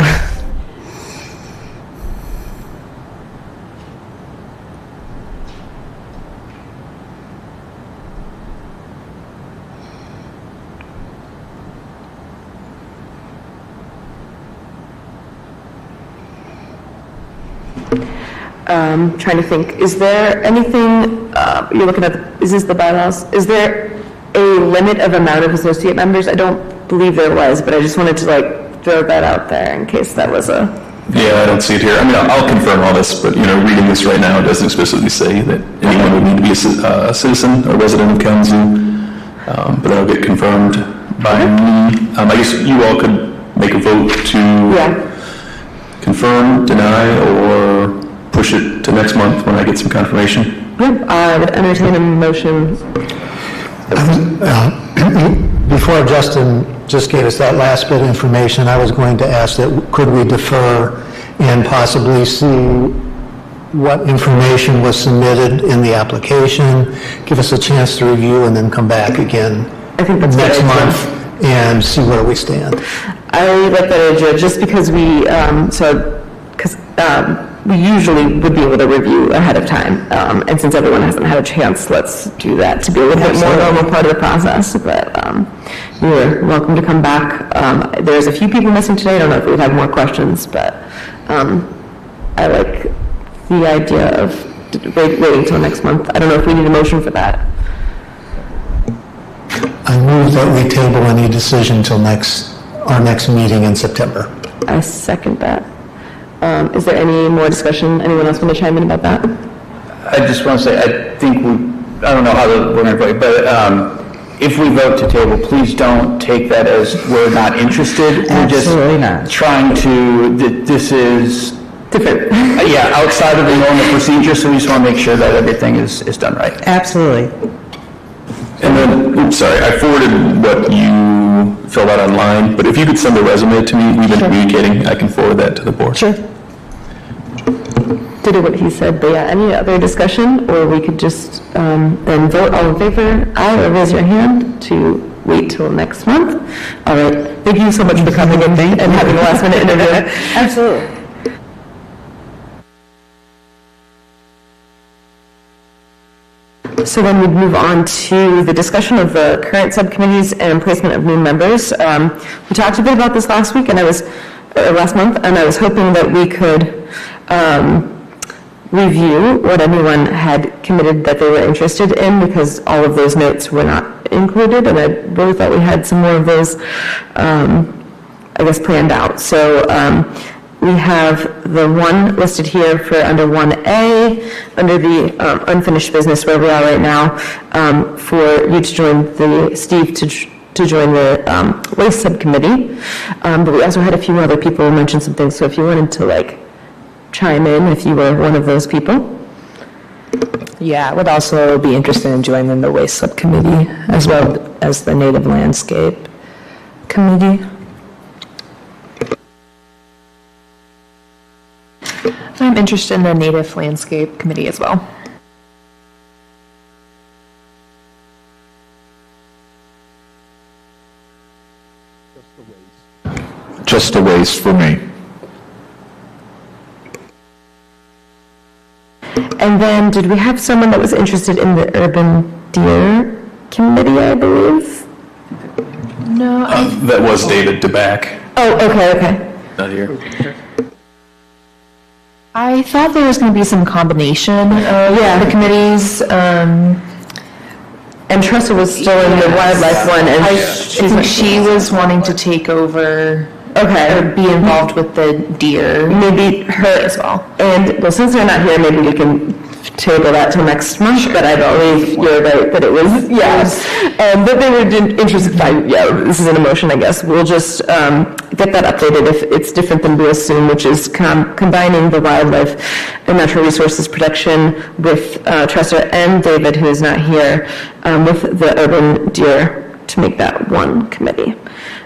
Trying to think, is there anything, you're looking at, is this the bylaws? Is there a limit of amount of associate members? I don't believe there was, but I just wanted to like throw that out there in case that was a... Yeah, I don't see it here. I mean, I'll confirm all this, but, reading this right now, it doesn't explicitly say that anyone would need to be a citizen or resident of Kalamazoo, but that'll get confirmed by me. I guess you all could make a vote to confirm, deny, or push it to next month when I get some confirmation. Yep, I would entertain a motion. Before Justin just gave us that last bit of information, I was going to ask that could we defer and possibly see what information was submitted in the application, give us a chance to review, and then come back again I think that's next good idea. month and see where we stand. I like that idea, just because we, we usually would be able to review ahead of time, and since everyone hasn't had a chance, let's do that to be a little bit more normal part of the process, but you're welcome to come back. There's a few people missing today, I don't know if we'd have more questions, but I like the idea of waiting until next month. I don't know if we need a motion for that. I move that we table any decision till our next meeting in September. I second that. Is there any more discussion? Anyone else want to chime in about that? I just want to say, I don't know how we're going to vote, but if we vote to table, please don't take that as we're not interested. Absolutely We're not. just trying to, this is Different. outside of the normal procedure, so we just want to make sure that everything is done right. Absolutely. And then, I forwarded what you filled out online, but if you could send a resume to me, we've been communicating, I can forward that to the board. Sure. To do what he said, but yeah, any other discussion, or we could just then vote all in favor, aye, or raise your hand to wait till next month. All right, thank you so much for coming in and having a last minute interview. Absolutely. So then we'd move on to the discussion of the current subcommittees and placement of new members. We talked a bit about this last week, and last month, and I was hoping that we could review what anyone had committed that they were interested in, because all of those notes were not included, and I really thought we had some more of those, planned out. So we have the one listed here for under 1A, under the unfinished business where we are right now, for you to join Steve to join the waste subcommittee. But we also had a few other people mention some things, so if you wanted to chime in if you were one of those people. Yeah, I would also be interested in joining the waste subcommittee as well as the native landscape committee. I'm interested in the Native Landscape Committee as well. Just a waste for me. And then, did we have someone that was interested in the Urban Deer Committee, I believe? No, That was David DeBack, Oh, okay. not here. I thought there was going to be some combination of the committees. And Tressa was still in the wildlife one, and I think she was wanting to take over, or be involved with the deer. maybe her as well. And, well, since they're not here, maybe we can table that till next month, but I believe you're right that it was, but they were interested, this is an emotion, I guess. We'll just get that updated if it's different than we assume, which is combining the wildlife and natural resources protection with Tressa and David, who is not here, with the Urban Deere to make that one committee.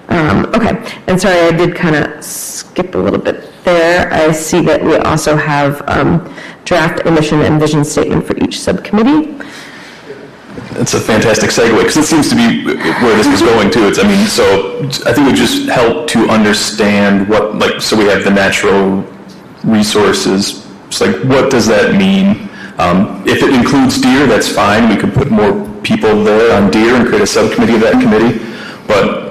Okay, and sorry, I did kind of skip a little bit there. I see that we also have draft emission and vision statement for each subcommittee. It's a fantastic segue, because it seems to be where this was going to. So I think it would just help to understand what, so we have the natural resources. It's like, what does that mean? If it includes deer, that's fine. We could put more people there on deer and create a subcommittee of that committee. But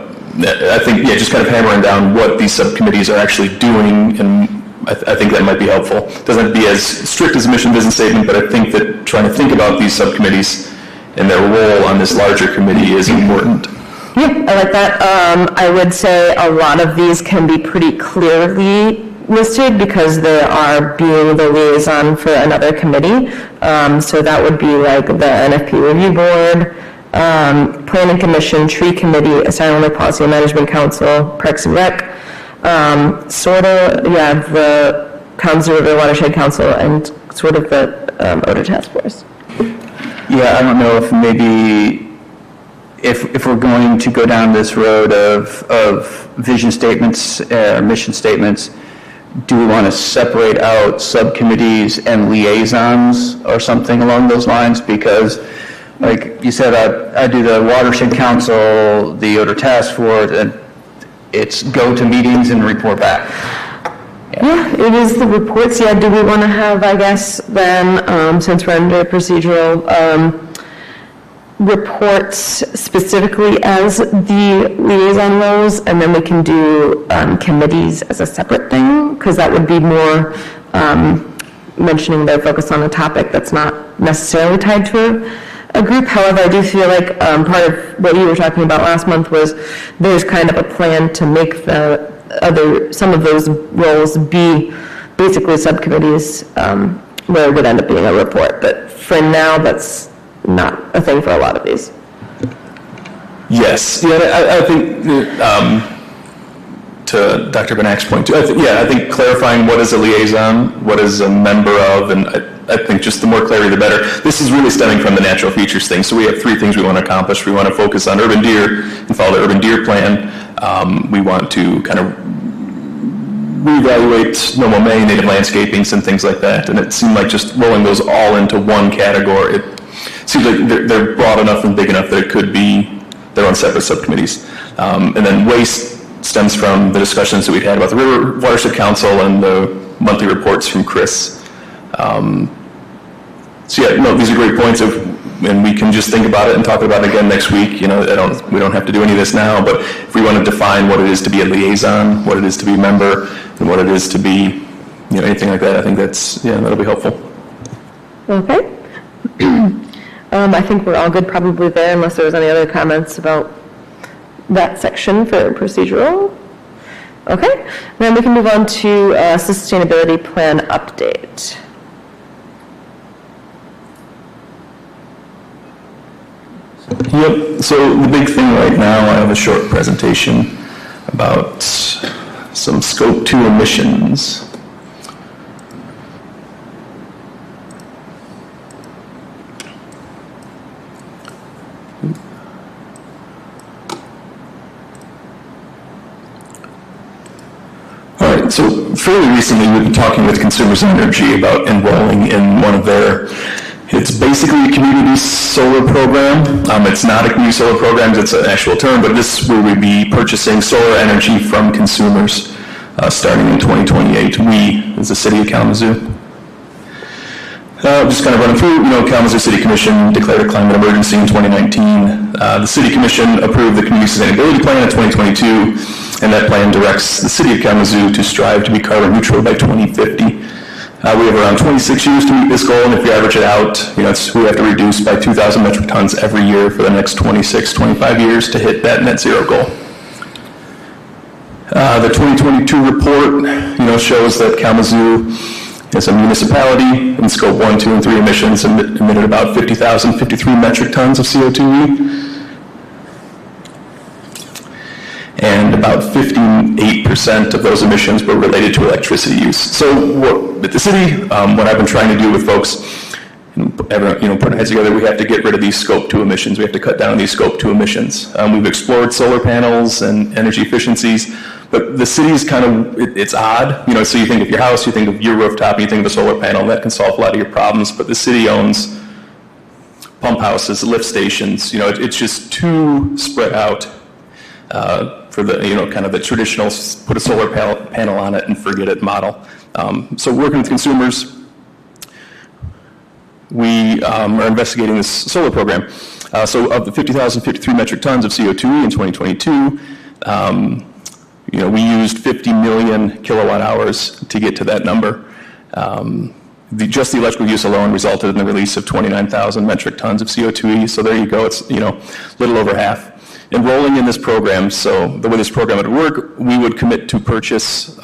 I think, just kind of hammering down what these subcommittees are actually doing, and I think that might be helpful. It doesn't have to be as strict as a mission vision statement, but I think that trying to think about these subcommittees and their role on this larger committee is important. Yeah, I like that. I would say a lot of these can be pretty clearly listed because they are being the liaison for another committee. So that would be like the NFP Review Board, Planning Commission, Tree Committee, Asylum and Policy and Management Council, Parks and Rec, the Kalamazoo River Watershed Council, and sort of the Odor Task Force. Yeah, I don't know if maybe, if we're going to go down this road of vision statements, mission statements, do we want to separate out subcommittees and liaisons or something along those lines? Because, like you said, I do the Watershed Council, the Odor Task Force, and it's go to meetings and report back. Yeah, it is the reports. Yeah, do we want to have, I guess, then, since we're under procedural, reports specifically as the liaison roles, and then we can do committees as a separate thing, because that would be more mentioning their focus on a topic that's not necessarily tied to a group. However, I do feel like part of what you were talking about last month was there's kind of a plan to make some of those roles be basically subcommittees where it would end up being a report. But for now, that's not a thing for a lot of these. Yes, I think to Dr. Benak's point too, I think clarifying what is a liaison, what is a member of, and I think just the more clarity the better. This is really stemming from the natural features thing. So we have three things we want to accomplish. We want to focus on urban deer and follow the urban deer plan. We want to kind of reevaluate normal May, native landscapings, and things like that. And it seemed like just rolling those all into one category, it seems like they're broad enough and big enough that it could be their own separate subcommittees. And then waste stems from the discussions that we've had about the River Watershed Council and the monthly reports from Chris. These are great points, and we can just think about it and talk about it again next week. We don't have to do any of this now, but if we want to define what it is to be a liaison, what it is to be a member, and what it is to be, anything like that, I think that'll be helpful. Okay. I think we're all good probably there, unless there was any other comments about that section for procedural. Okay, then we can move on to sustainability plan update. Yep, so the big thing right now, I have a short presentation about some Scope 2 emissions. All right, so fairly recently we've been talking with Consumers Energy about enrolling in one of their, it's basically a community solar program. It's not a community solar program, it's an actual term, but this will be purchasing solar energy from consumers starting in 2028. We, as the city of Kalamazoo. Just kind of running through, Kalamazoo City Commission declared a climate emergency in 2019. The City Commission approved the Community Sustainability Plan in 2022, and that plan directs the City of Kalamazoo to strive to be carbon neutral by 2050. We have around 26 years to meet this goal, and if you average it out, we have to reduce by 2,000 metric tons every year for the next 26, 25 years to hit that net zero goal. The 2022 report, shows that Kalamazoo as a municipality in scope 1, 2, and 3 emissions emitted about 50,053 metric tons of CO2. And about 58% of those emissions were related to electricity use. So at the city, what I've been trying to do with folks putting heads together, we have to get rid of these scope 2 emissions. We have to cut down these scope 2 emissions. We've explored solar panels and energy efficiencies, but the city is kind of, it's odd. So you think of your house, you think of your rooftop, and you think of a solar panel, that can solve a lot of your problems, but the city owns pump houses, lift stations. It's just too spread out for the, kind of the traditional put a solar panel on it and forget it model. So working with consumers, we are investigating this solar program. So of the 50,053 metric tons of CO2 in 2022, we used 50 million kilowatt hours to get to that number. Just the electrical use alone resulted in the release of 29,000 metric tons of CO2e. So there you go. It's, little over half. Enrolling in this program, so the way this program would work, we would commit to purchase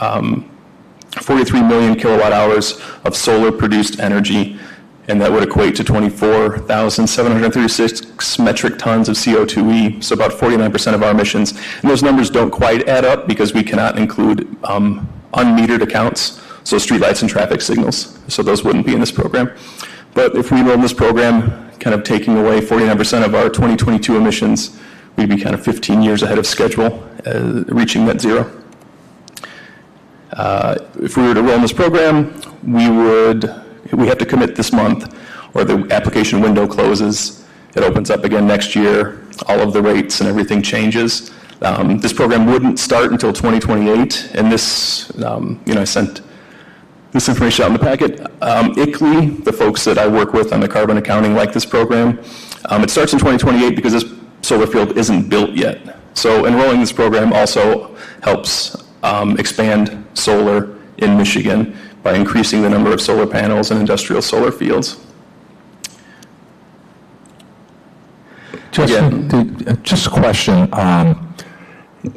43 million kilowatt hours of solar produced energy, and that would equate to 24,736 metric tons of CO2e, so about 49% of our emissions. And those numbers don't quite add up because we cannot include unmetered accounts, so streetlights and traffic signals, so those wouldn't be in this program. But if we enroll in this program, kind of taking away 49% of our 2022 emissions, we'd be kind of 15 years ahead of schedule, reaching net zero. If we were to enroll in this program, we have to commit this month, or the application window closes. It opens up again next year. All of the rates and everything changes. This program wouldn't start until 2028, and this, I sent this information out in the packet. ICLEI, the folks that I work with on the carbon accounting, like this program. It starts in 2028 because this solar field isn't built yet. So enrolling this program also helps expand solar in Michigan by increasing the number of solar panels and industrial solar fields. Just a question.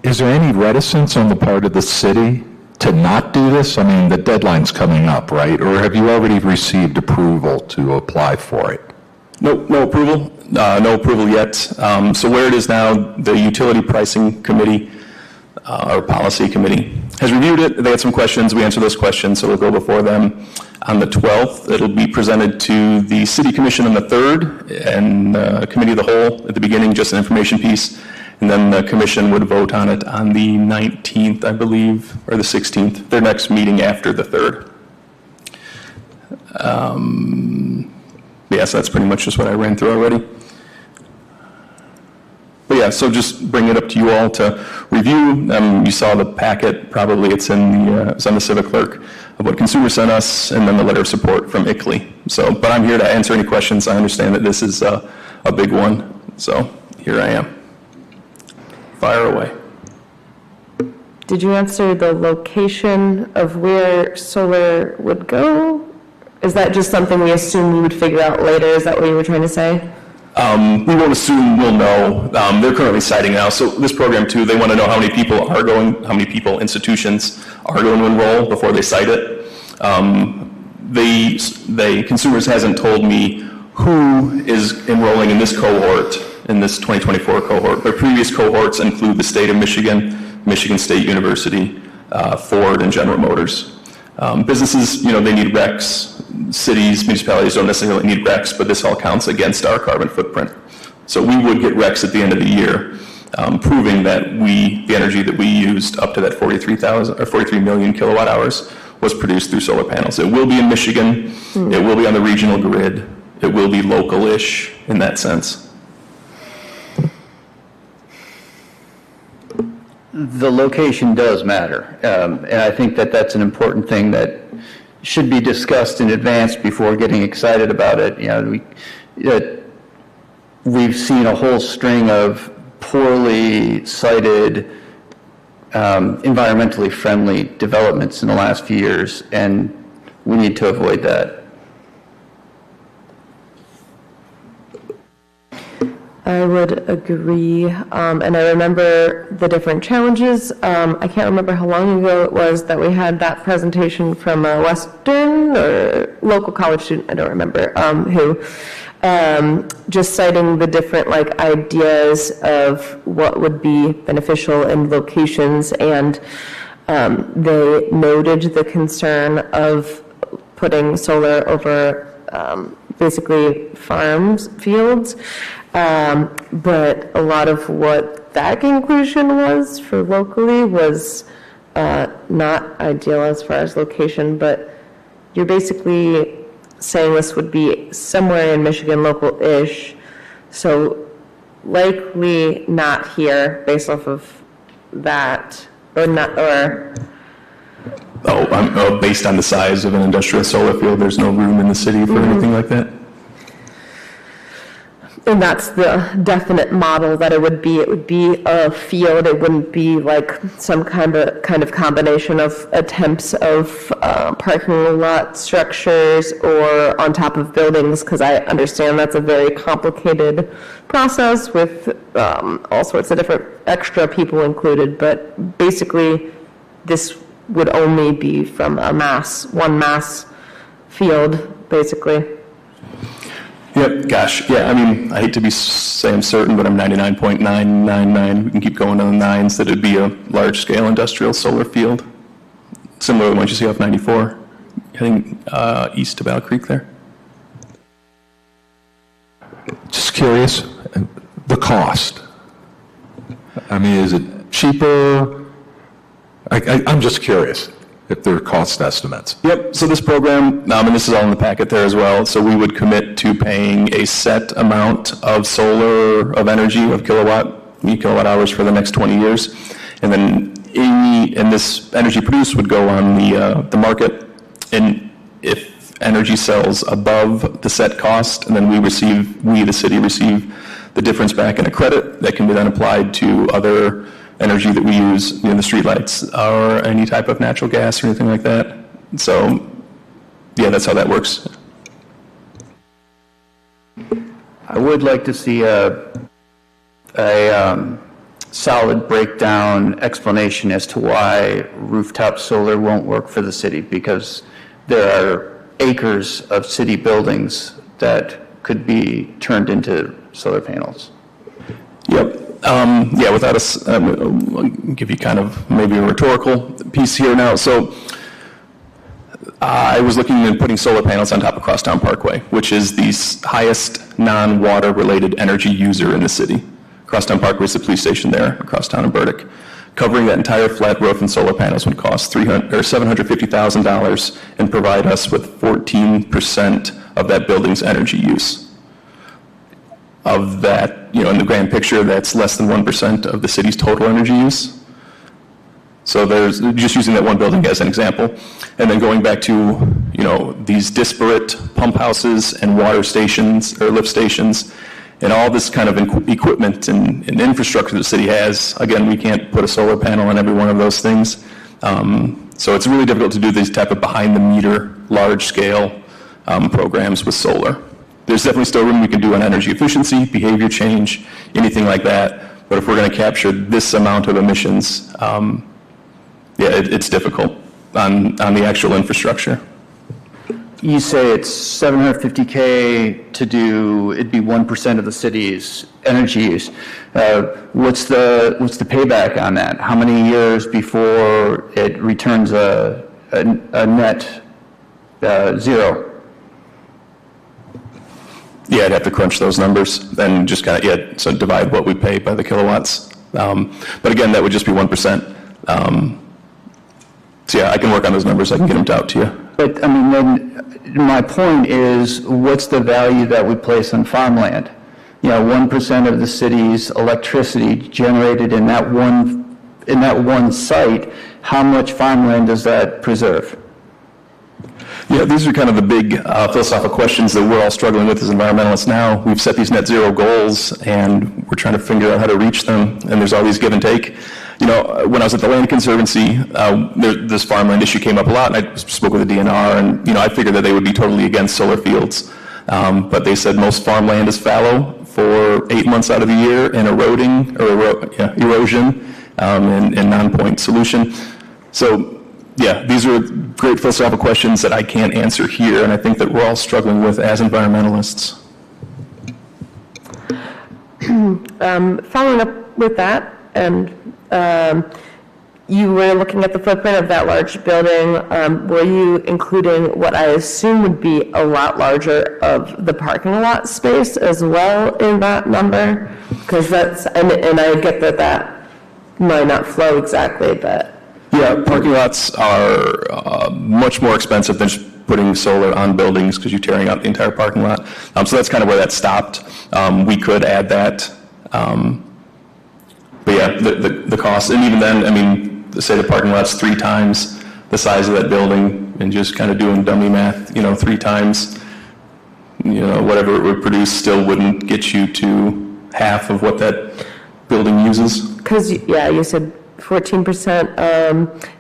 Is there any reticence on the part of the city to not do this? I mean, the deadline's coming up, right? Or have you already received approval to apply for it? No approval. No approval yet. So where it is now, the Utility Pricing Committee, or Policy Committee, has reviewed it. They had some questions. We answered those questions, so it'll go before them on the 12th. It'll be presented to the City Commission on the 3rd, and Committee of the Whole at the beginning, just an information piece. And then the Commission would vote on it on the 19th, I believe, or the 16th, their next meeting after the 3rd. So that's pretty much just what I ran through already. But yeah, so just bring it up to you all to review. You saw the packet, probably it's it's on the Civic Clerk, of what consumers sent us, and then the letter of support from ICLEI. So, but I'm here to answer any questions. I understand that this is a big one, so here I am. Fire away. Did you answer the location of where solar would go? Is that just something we assume we would figure out later? Is that what you were trying to say? We won't assume, we'll know. They're currently citing now. So this program too, they want to know how many people are going, how many people, institutions are going to enroll before they cite it. Consumers hasn't told me who is enrolling in this cohort, in this 2024 cohort. But previous cohorts include the state of Michigan, Michigan State University, Ford, and General Motors. Businesses, they need RECs. Cities, municipalities don't necessarily need RECs, but this all counts against our carbon footprint. So we would get RECs at the end of the year, proving that the energy that we used up to that 43 million kilowatt hours was produced through solar panels. It will be in Michigan. It will be on the regional grid. It will be local-ish in that sense. The location does matter, and I think that that's an important thing that should be discussed in advance before getting excited about it. We've seen a whole string of poorly cited, environmentally friendly developments in the last few years, and we need to avoid that. I would agree, and I remember the different challenges. I can't remember how long ago it was that we had that presentation from a Western or local college student, I don't remember, who just citing the different ideas of what would be beneficial in locations, and they noted the concern of putting solar over basically fields. But a lot of what that conclusion was for locally was not ideal as far as location, but you're basically saying this would be somewhere in Michigan, local-ish, so likely not here based off of that, or not, or... Based on the size of an industrial solar field, there's no room in the city for anything like that? And that's the definite model that it would be a field. It wouldn't be like some kind of combination of attempts of parking lot structures or on top of buildings, because I understand that's a very complicated process with all sorts of different extra people included. But basically, this would only be from one mass field, basically. Yep, gosh, yeah, I mean, I hate to say I'm certain, but I'm 99.999, we can keep going on the nines, that it'd be a large-scale industrial solar field, similar to what you see off 94, heading east of Owl Creek there. Just curious, the cost. I mean, is it cheaper? I'm just curious if there are cost estimates. Yep, so this program, and this is all in the packet there as well, so we would commit to paying a set amount of solar, of energy, of kilowatt hours for the next 20 years. And then this energy produced would go on the market, and if energy sells above the set cost, and then we, the city, receive the difference back in a credit that can be then applied to other energy that we use in the streetlights or any type of natural gas or anything like that. So, yeah, that's how that works. I would like to see a solid breakdown explanation as to why rooftop solar won't work for the city, because there are acres of city buildings that could be turned into solar panels. Yep. Yeah, without I'll give you kind of maybe a rhetorical piece here now. So I was looking at putting solar panels on top of Crosstown Parkway, which is the highest non-water related energy user in the city. Crosstown Parkway is the police station there, Crosstown and Burdick. Covering that entire flat roof and solar panels would cost $750,000 and provide us with 14% of that building's energy use. Of that, in the grand picture, that's less than 1% of the city's total energy use. So there's, just using that one building as an example, and then going back to, these disparate pump houses and water stations or lift stations, and all this kind of equipment and infrastructure the city has. Again, we can't put a solar panel on every one of those things. So it's really difficult to do these type of behind-the-meter, large-scale programs with solar. There's definitely still room we can do on energy efficiency, behavior change, anything like that. But if we're going to capture this amount of emissions, it's difficult on the actual infrastructure. You say it's $750K to do, it'd be 1% of the city's energy use. What's the payback on that? How many years before it returns a net zero? Yeah, I'd have to crunch those numbers and just so divide what we pay by the kilowatts. But again, that would just be 1%. So yeah, I can work on those numbers. I can get them out to you. But I mean, then my point is, what's the value that we place on farmland? 1% of the city's electricity generated in that one site. How much farmland does that preserve? Yeah, these are kind of the big philosophical questions that we're all struggling with as environmentalists now. We've set these net zero goals, and we're trying to figure out how to reach them, and there's all these give and take. When I was at the Land Conservancy, this farmland issue came up a lot, and I spoke with the DNR, and, I figured that they would be totally against solar fields. But they said most farmland is fallow for 8 months out of the year and erosion and non-point solution. So, yeah, these are great philosophical questions that I can't answer here, and I think that we're all struggling with as environmentalists. Following up with that, and you were looking at the footprint of that large building, were you including what I assume would be a lot larger of the parking lot space as well in that number? Because that's, and I get that might not flow exactly, but. Yeah, parking lots are much more expensive than just putting solar on buildings because you're tearing out the entire parking lot. So that's kind of where that stopped. We could add that. But yeah, the cost, and even then, I mean, say the parking lot's 3 times the size of that building, and just kind of doing dummy math, 3 times, whatever it would produce still wouldn't get you to half of what that building uses. Because, yeah, you said 14%,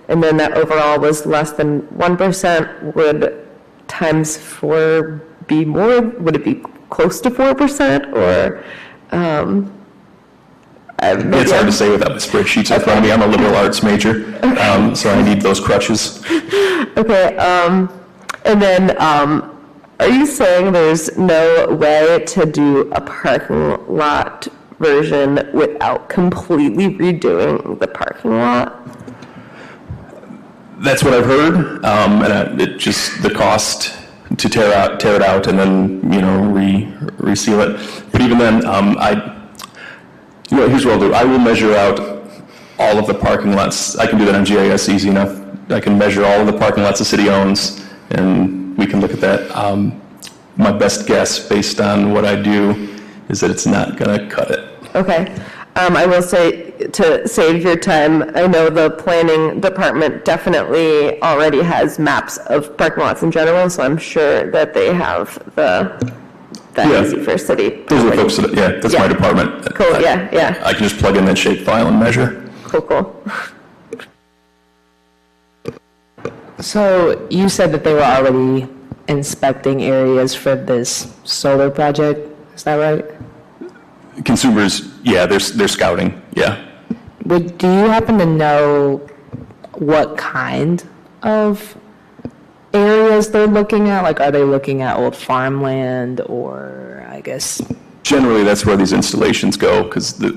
and then that overall was less than 1%. Would times 4 be more? Would it be close to 4%, or? It's hard to say without the spreadsheets in front of me. I'm a liberal arts major, so I need those crutches. Okay, and then are you saying there's no way to do a parking lot version without completely redoing the parking lot? That's what I've heard, and it just the cost to tear it out and then reseal it. But even then, here's what I'll do. I will measure out all of the parking lots. I can do that on GIS easy enough. I can measure all of the parking lots the city owns, and we can look at that. My best guess, based on what I do, is that it's not going to cut it. Okay. I will say, to save your time, I know the planning department definitely already has maps of parking lots in general, so I'm sure that they have that easy for city. Those are the folks that, that's my department. Cool, yeah. I can just plug in that shape file and measure. Cool. So you said that they were already inspecting areas for this solar project, is that right? Consumers, they're scouting, yeah. Do you happen to know what kind of areas they're looking at? Like, are they looking at old farmland, or I guess? Generally, that's where these installations go, because they're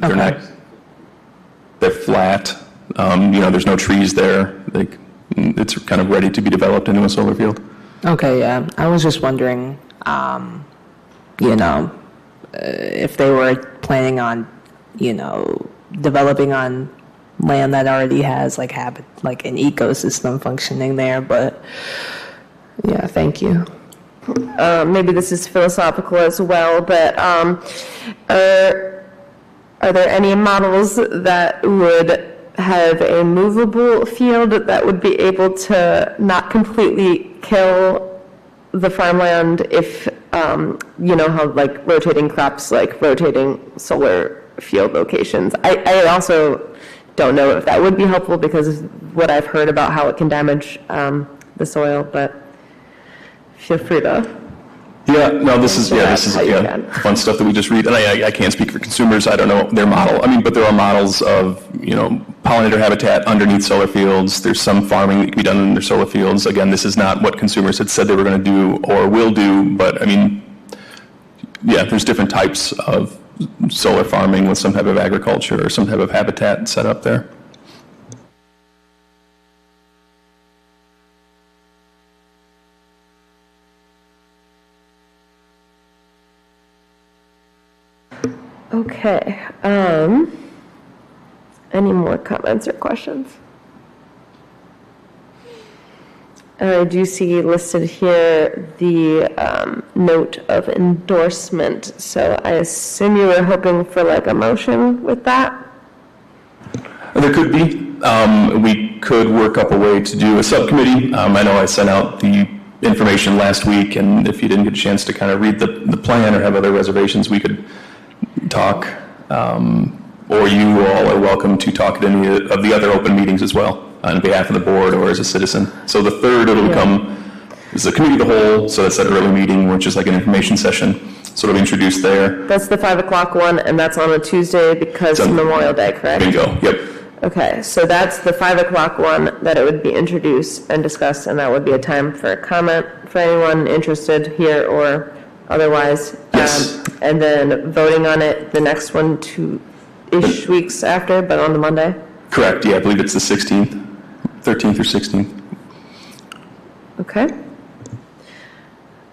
flat. There's no trees there. It's kind of ready to be developed into a solar field. Okay, yeah. I was just wondering, if they were planning on, developing on land that already has like an ecosystem functioning there, but yeah, thank you. Maybe this is philosophical as well, but are there any models that would have a movable field that would be able to not completely kill the farmland if, how like rotating crops, like rotating solar field locations? I also don't know if that would be helpful because of what I've heard about how it can damage the soil, but feel free to. Yeah, no, this is fun stuff that we just read, and I can't speak for consumers. I don't know their model. But there are models of pollinator habitat underneath solar fields. There's some farming that can be done in their solar fields. Again, this is not what consumers had said they were going to do or will do, but there's different types of solar farming with some type of agriculture or some type of habitat set up there. Okay. Any more comments or questions? I do see listed here the note of endorsement. So I assume you were hoping for like a motion with that? There could be. We could work up a way to do a subcommittee. I know I sent out the information last week, and if you didn't get a chance to kind of read the plan or have other reservations, we could talk, or you all are welcome to talk at any of the other open meetings as well on behalf of the board or as a citizen. So the 3rd, it'll become is the committee of the whole, so that's that early meeting, which is like an information session, sort of introduced there. That's the 5 o'clock one, and that's on a Tuesday because of Memorial Day, correct? Bingo, yep. Okay, so that's the 5 o'clock one that it would be introduced and discussed, and that would be a time for comment for anyone interested here or otherwise. Yes. And then voting on it, the next one 2-ish weeks after, but on the Monday? Correct, yeah, I believe it's the 16th, 13th or 16th. Okay.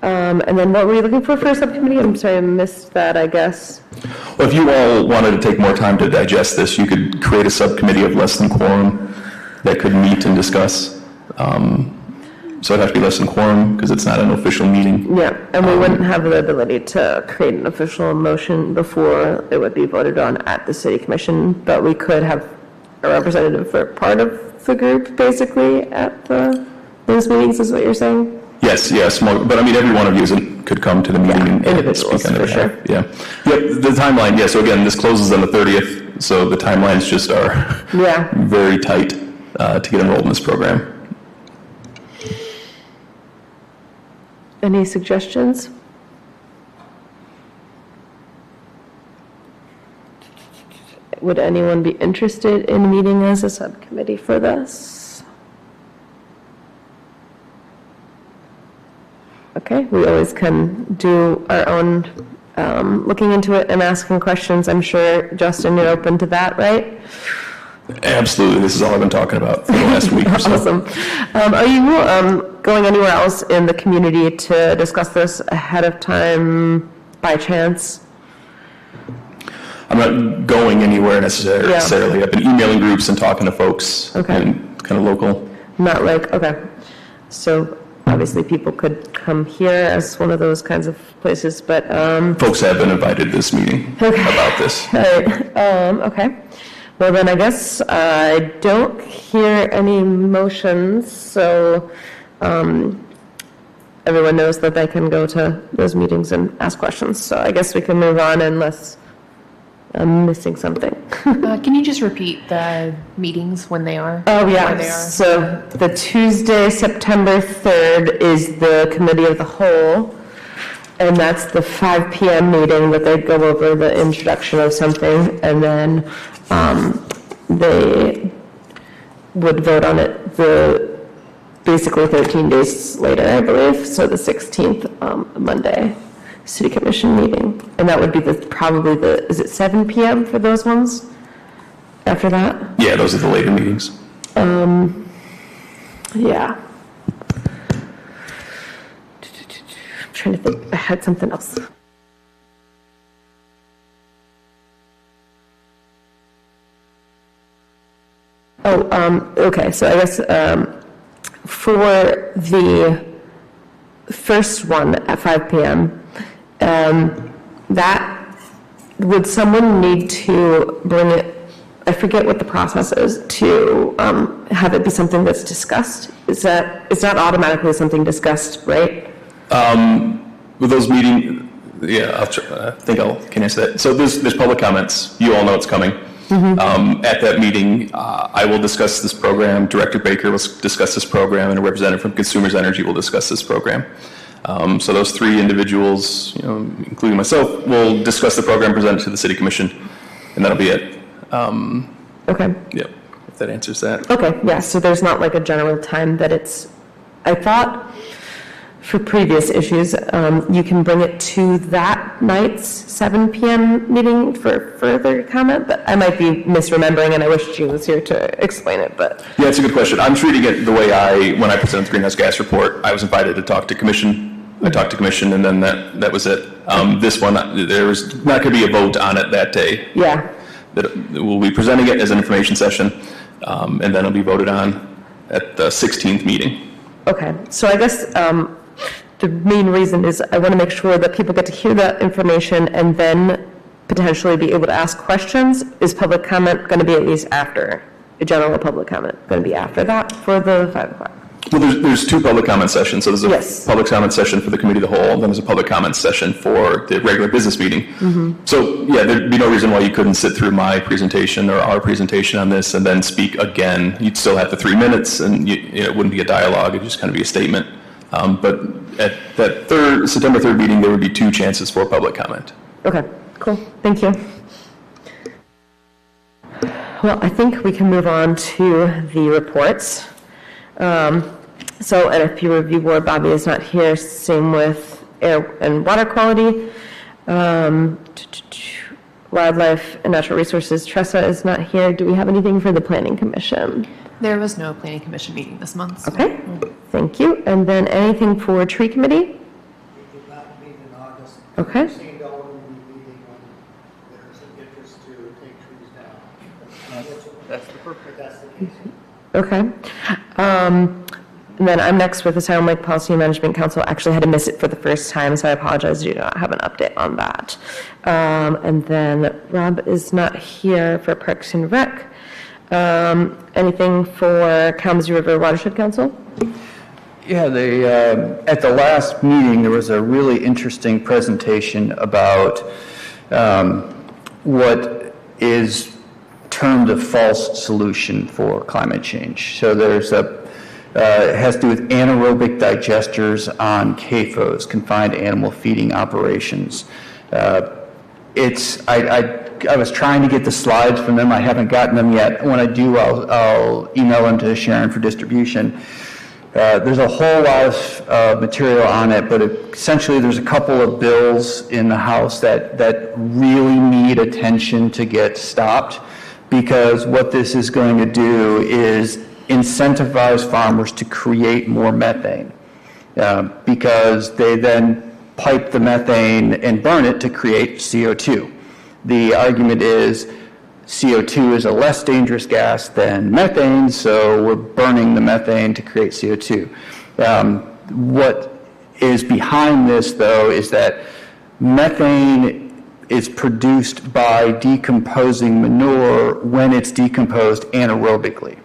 And then what were you looking for a subcommittee? I'm sorry, I missed that, I guess. Well, if you all wanted to take more time to digest this, you could create a subcommittee of less than quorum that could meet and discuss. So it'd have to be less than quorum because it's not an official meeting. Yeah, and we wouldn't have the ability to create an official motion before it would be voted on at the city commission, but we could have a representative for part of the group, basically, at those meetings, is what you're saying? Yes, yes, but I mean, every one of you could come to the meeting and individuals, speak on their for behalf. Yeah. Yep, the timeline, yeah, so again, this closes on the 30th, so the timelines just are very tight to get enrolled in this program. Any suggestions? Would anyone be interested in meeting as a subcommittee for this? Okay, we always can do our own looking into it and asking questions. I'm sure, Justin, you're open to that, right? Absolutely, this is all I've been talking about for the last week or so. Awesome. Are you going anywhere else in the community to discuss this ahead of time by chance? I'm not going anywhere necessarily. I've been emailing groups and talking to folks and kind of local. Not like, okay. So obviously people could come here as one of those kinds of places, but... Folks have been invited to this meeting about this. All right. Okay. Well, then I guess I don't hear any motions, so everyone knows that they can go to those meetings and ask questions. So I guess we can move on unless I'm missing something. Can you just repeat the meetings when they are? Oh, yeah. Where they are? So the Tuesday, September 3rd is the Committee of the Whole, and that's the 5 p.m. meeting that they go over the introduction of something, and then they would vote on it basically 13 days later, I believe, so the 16th, Monday, City Commission meeting. And that would be is it 7 p.m. for those ones after that? Yeah, those are the later meetings. Yeah. I'm trying to think, I had something else. Okay, so I guess for the first one at 5 p.m., that, would someone need to bring it, I forget what the process is, to have it be something that's discussed? It's not automatically something discussed, right? With those meetings, yeah, I think I can answer that. So there's public comments. You all know it's coming. At that meeting, I will discuss this program, Director Baker will discuss this program, and a representative from Consumers Energy will discuss this program. So those three individuals, including myself, will discuss the program presented to the City Commission, and that'll be it. Okay. Yep, if that answers that. Okay, yeah, so there's not like a general time that I thought for previous issues, you can bring it to that night's 7 p.m. meeting for further comment, but I might be misremembering, and I wish Jean was here to explain it, but... Yeah, it's a good question. I'm treating it the way when I presented the greenhouse gas report, I was invited to talk to Commission. I talked to Commission, and then that was it. This one, there was not going to be a vote on it that day. Yeah. We'll be presenting it as an information session, and then it'll be voted on at the 16th meeting. Okay, so I guess the main reason is I want to make sure that people get to hear that information and then potentially be able to ask questions. Is public comment going to be at least after, a general public comment going to be after that for the 5 o'clock? Well, there's two public comment sessions. So there's a public comment session for the Committee of the Whole, and then there's a public comment session for the regular business meeting. So, yeah, there'd be no reason why you couldn't sit through my presentation or our presentation on this and then speak again. You'd still have the 3 minutes, and it wouldn't be a dialogue. It'd just kind of be a statement. But at that September 3rd meeting, there would be 2 chances for public comment. Okay, cool. Thank you. Well, I think we can move on to the reports. So, and if you review board, Bobby is not here, same with air and water quality. Wildlife and Natural Resources, Tressa is not here. Do we have anything for the Planning Commission? There was no planning commission meeting this month. so- Okay, thank you. And then anything for Tree Committee? We did not meet in August. Okay. Seemed all will be meeting when there's an interest to take trees down. That's the purpose. That's the case. Okay. And then I'm next with the Silent Lake Policy Management Council. Actually had to miss it for the first time, so I apologize. I do not have an update on that. And then Rob is not here for Parks and Rec. Anything for Kalamazoo River Watershed Council? Yeah, they, at the last meeting, there was a really interesting presentation about what is termed a false solution for climate change. So there's it has to do with anaerobic digesters on CAFOs, confined animal feeding operations. I was trying to get the slides from them. I haven't gotten them yet. When I do, I'll email them to Sharon for distribution. There's a whole lot of material on it, but essentially there's a couple of bills in the House that really need attention to get stopped, because what this is going to do is incentivize farmers to create more methane, because they then pipe the methane and burn it to create CO2. The argument is CO2 is a less dangerous gas than methane, so we're burning the methane to create CO2. What is behind this, though, is that methane is produced by decomposing manure when it's decomposed anaerobically.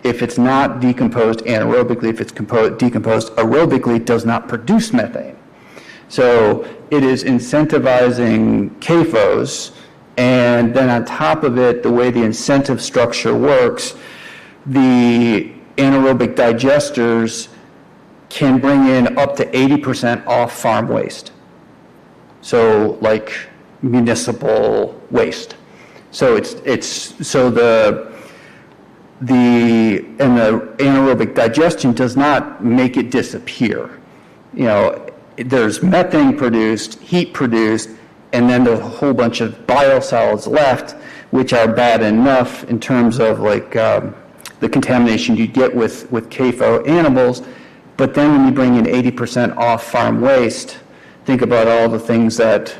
If it's not decomposed anaerobically, if it's decomposed aerobically, it does not produce methane. So it is incentivizing CAFOs, and then on top of it, the way the incentive structure works, the anaerobic digesters can bring in up to 80% off farm waste. So like municipal waste. So the anaerobic digestion does not make it disappear. There's methane produced, heat produced, and then there's a whole bunch of biosolids left, which are bad enough in terms of the contamination you get with CAFO animals. But then when you bring in 80% off farm waste, think about all the things that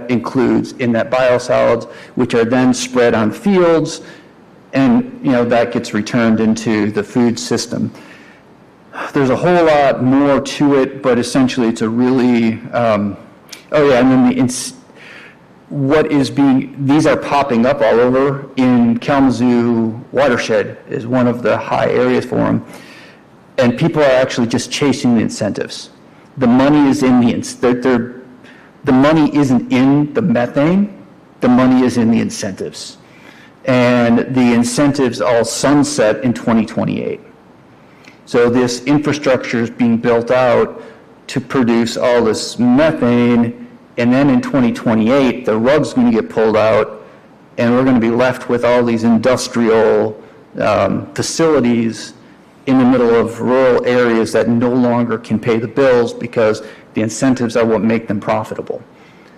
includes in that biosolids, which are then spread on fields, and that gets returned into the food system. There's a whole lot more to it, but essentially it's a really, and then these are popping up all over. In Kalamazoo Watershed is one of the high areas for them, and people are actually just chasing the incentives. The money is in the money isn't in the methane, the money is in the incentives. And the incentives all sunset in 2028. So this infrastructure is being built out to produce all this methane, and then in 2028, the rug's going to get pulled out, and we're going to be left with all these industrial facilities in the middle of rural areas that no longer can pay the bills because the incentives are what make them profitable.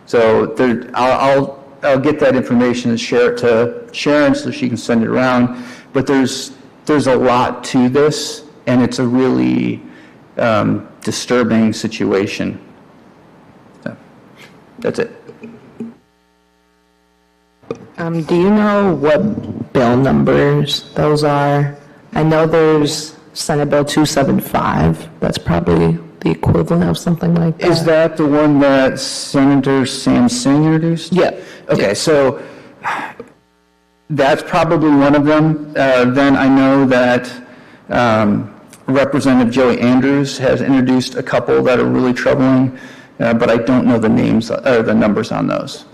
So I'll get that information and share it to Sharon so she can send it around. But there's a lot to this, and it's a really disturbing situation. So, that's it. Do you know what bill numbers those are? I know there's Senate Bill 275. That's probably the equivalent of something like that. Is that the one that Senator Sam Singh introduced? Yeah. Okay, so that's probably one of them. Then I know that Representative Joey Andrews has introduced a couple that are really troubling, but I don't know the names or the numbers on those.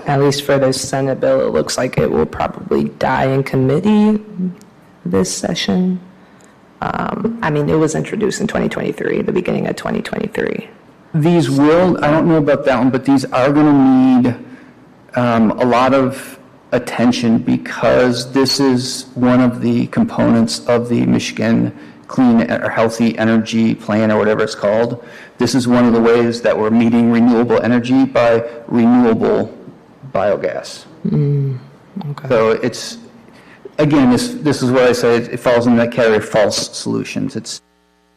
At least for this Senate bill, it looks like it will probably die in committee this session. It was introduced in 2023, the beginning of 2023. These will, I don't know about that one, but these are going to need a lot of attention because this is one of the components of the Michigan clean or healthy energy plan or whatever it's called. This is one of the ways that we're meeting renewable energy by renewable biogas. So it's, again, this is what I say, it falls in that category of false solutions.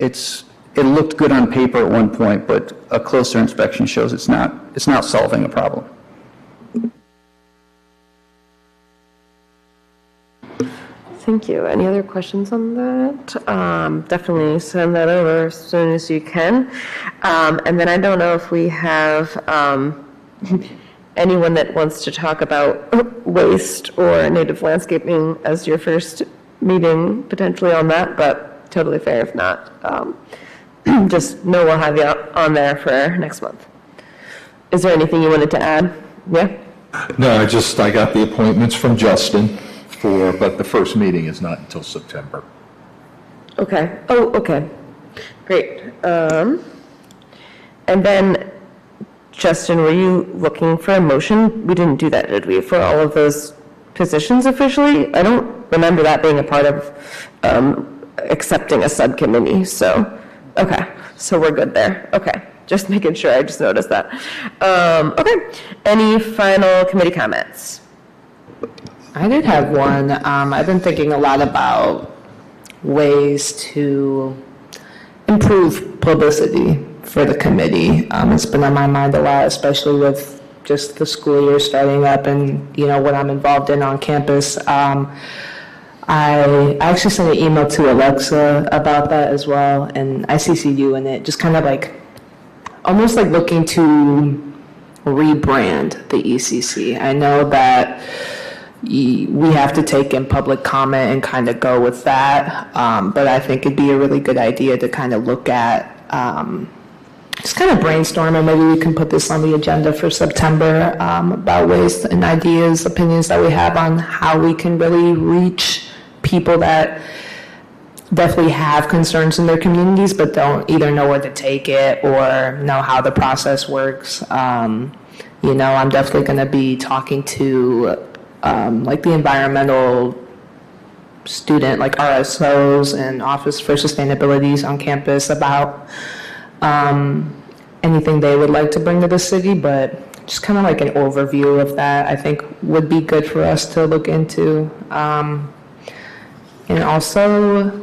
It looked good on paper at one point, but a closer inspection shows it's not solving a problem. Thank you. Any other questions on that? Definitely send that over as soon as you can. And then I don't know if we have anyone that wants to talk about waste or native landscaping as your first meeting potentially on that, but totally fair if not. Just know we'll have you on there for next month. Is there anything you wanted to add? Yeah? No, I got the appointments from Justin but the first meeting is not until September. Okay. Oh, okay. Great. And then, Justin, were you looking for a motion? We didn't do that, did we, for all of those positions officially? I don't remember that being a part of accepting a subcommittee, so, okay. So we're good there. Okay. Just making sure. I just noticed that. Okay. Any final committee comments? I did have one. I've been thinking a lot about ways to improve publicity for the committee. It's been on my mind a lot, especially with just the school year starting up and, what I'm involved in on campus. I actually sent an email to Alexa about that as well, and I CC'd you in it, just kind of almost looking to rebrand the ECC. I know that we have to take in public comment and kind of go with that. But I think it'd be a really good idea to kind of look at, just kind of brainstorm, and maybe we can put this on the agenda for September, about ways and ideas, opinions that we have on how we can really reach people that definitely have concerns in their communities, but don't either know where to take it or know how the process works. I'm definitely going to be talking to the environmental student, RSOs and Office for Sustainabilities on campus about anything they would like to bring to the city, but just kind of an overview of that I think would be good for us to look into. And also,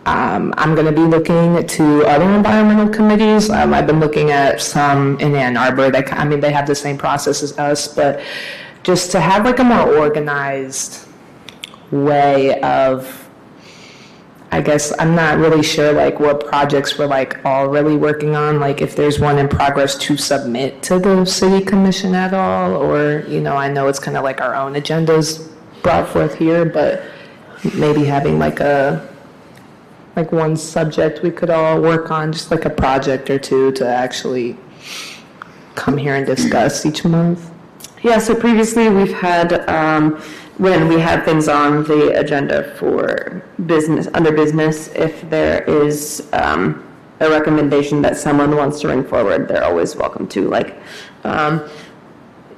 I'm going to be looking to other environmental committees. I've been looking at some in Ann Arbor. They have the same process as us, but just to have a more organized way of, I guess, I'm not really sure what projects we're all really working on, if there's one in progress to submit to the city commission at all, or, I know it's kind of our own agendas brought forth here, but maybe having one subject we could all work on, just a project or two to actually come here and discuss each month. Yeah, so previously we've had, when we have things on the agenda for business, under business, if there is a recommendation that someone wants to bring forward, they're always welcome to.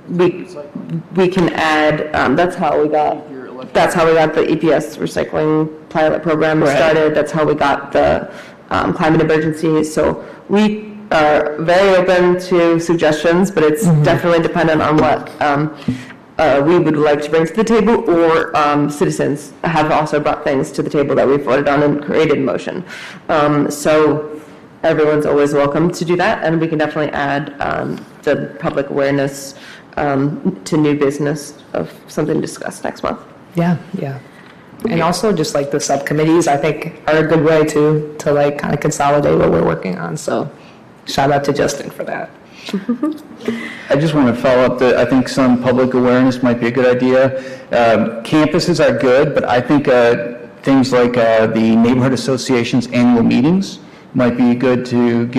We can add, that's how we got the EPS recycling pilot program started. That's how we got the climate emergency. So we are very open to suggestions, but it's definitely dependent on what we would like to bring to the table, or citizens have also brought things to the table that we've voted on and created in motion. So everyone's always welcome to do that, and we can definitely add the public awareness to new business of something discussed next month. Yeah. And also just the subcommittees, I think, are a good way to kind of consolidate what we're working on. So shout out to Justin for that. I just want to follow up that I think some public awareness might be a good idea. Campuses are good, but I think things like the neighborhood association's annual meetings might be good to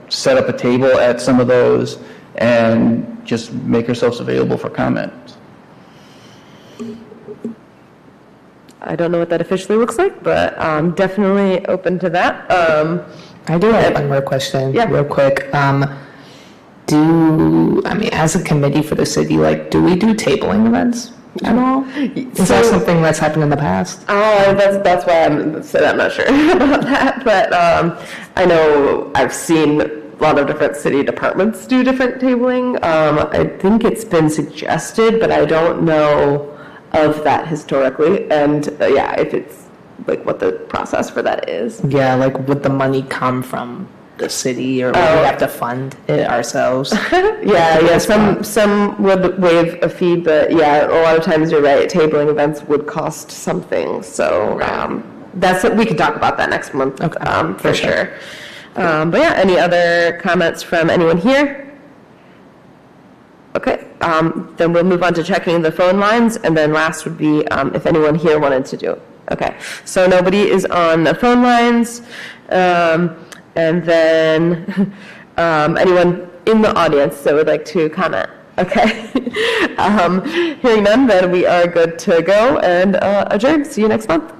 set up a table at some of those and just make ourselves available for comment. I don't know what that officially looks like, but I'm definitely open to that. I do have one more question, real quick. As a committee for the city, do we do tabling events? at all? Is that something that's happened in the past? That's why I'm not sure about that, but I know I've seen a lot of different city departments do different tabling. I think it's been suggested, but I don't know of that historically, and if it's like what the process for that is. Yeah, like would the money come from the city, or would we have to fund it ourselves? Some would waive a fee, but a lot of times you're right, tabling events would cost something, so that's, we could talk about that next month, for sure. But any other comments from anyone here? Okay, then we'll move on to checking the phone lines, and then last would be if anyone here wanted to do it. Okay, so nobody is on the phone lines. And then anyone in the audience that would like to comment? Okay. Hearing none, then we are good to go and adjourn. See you next month.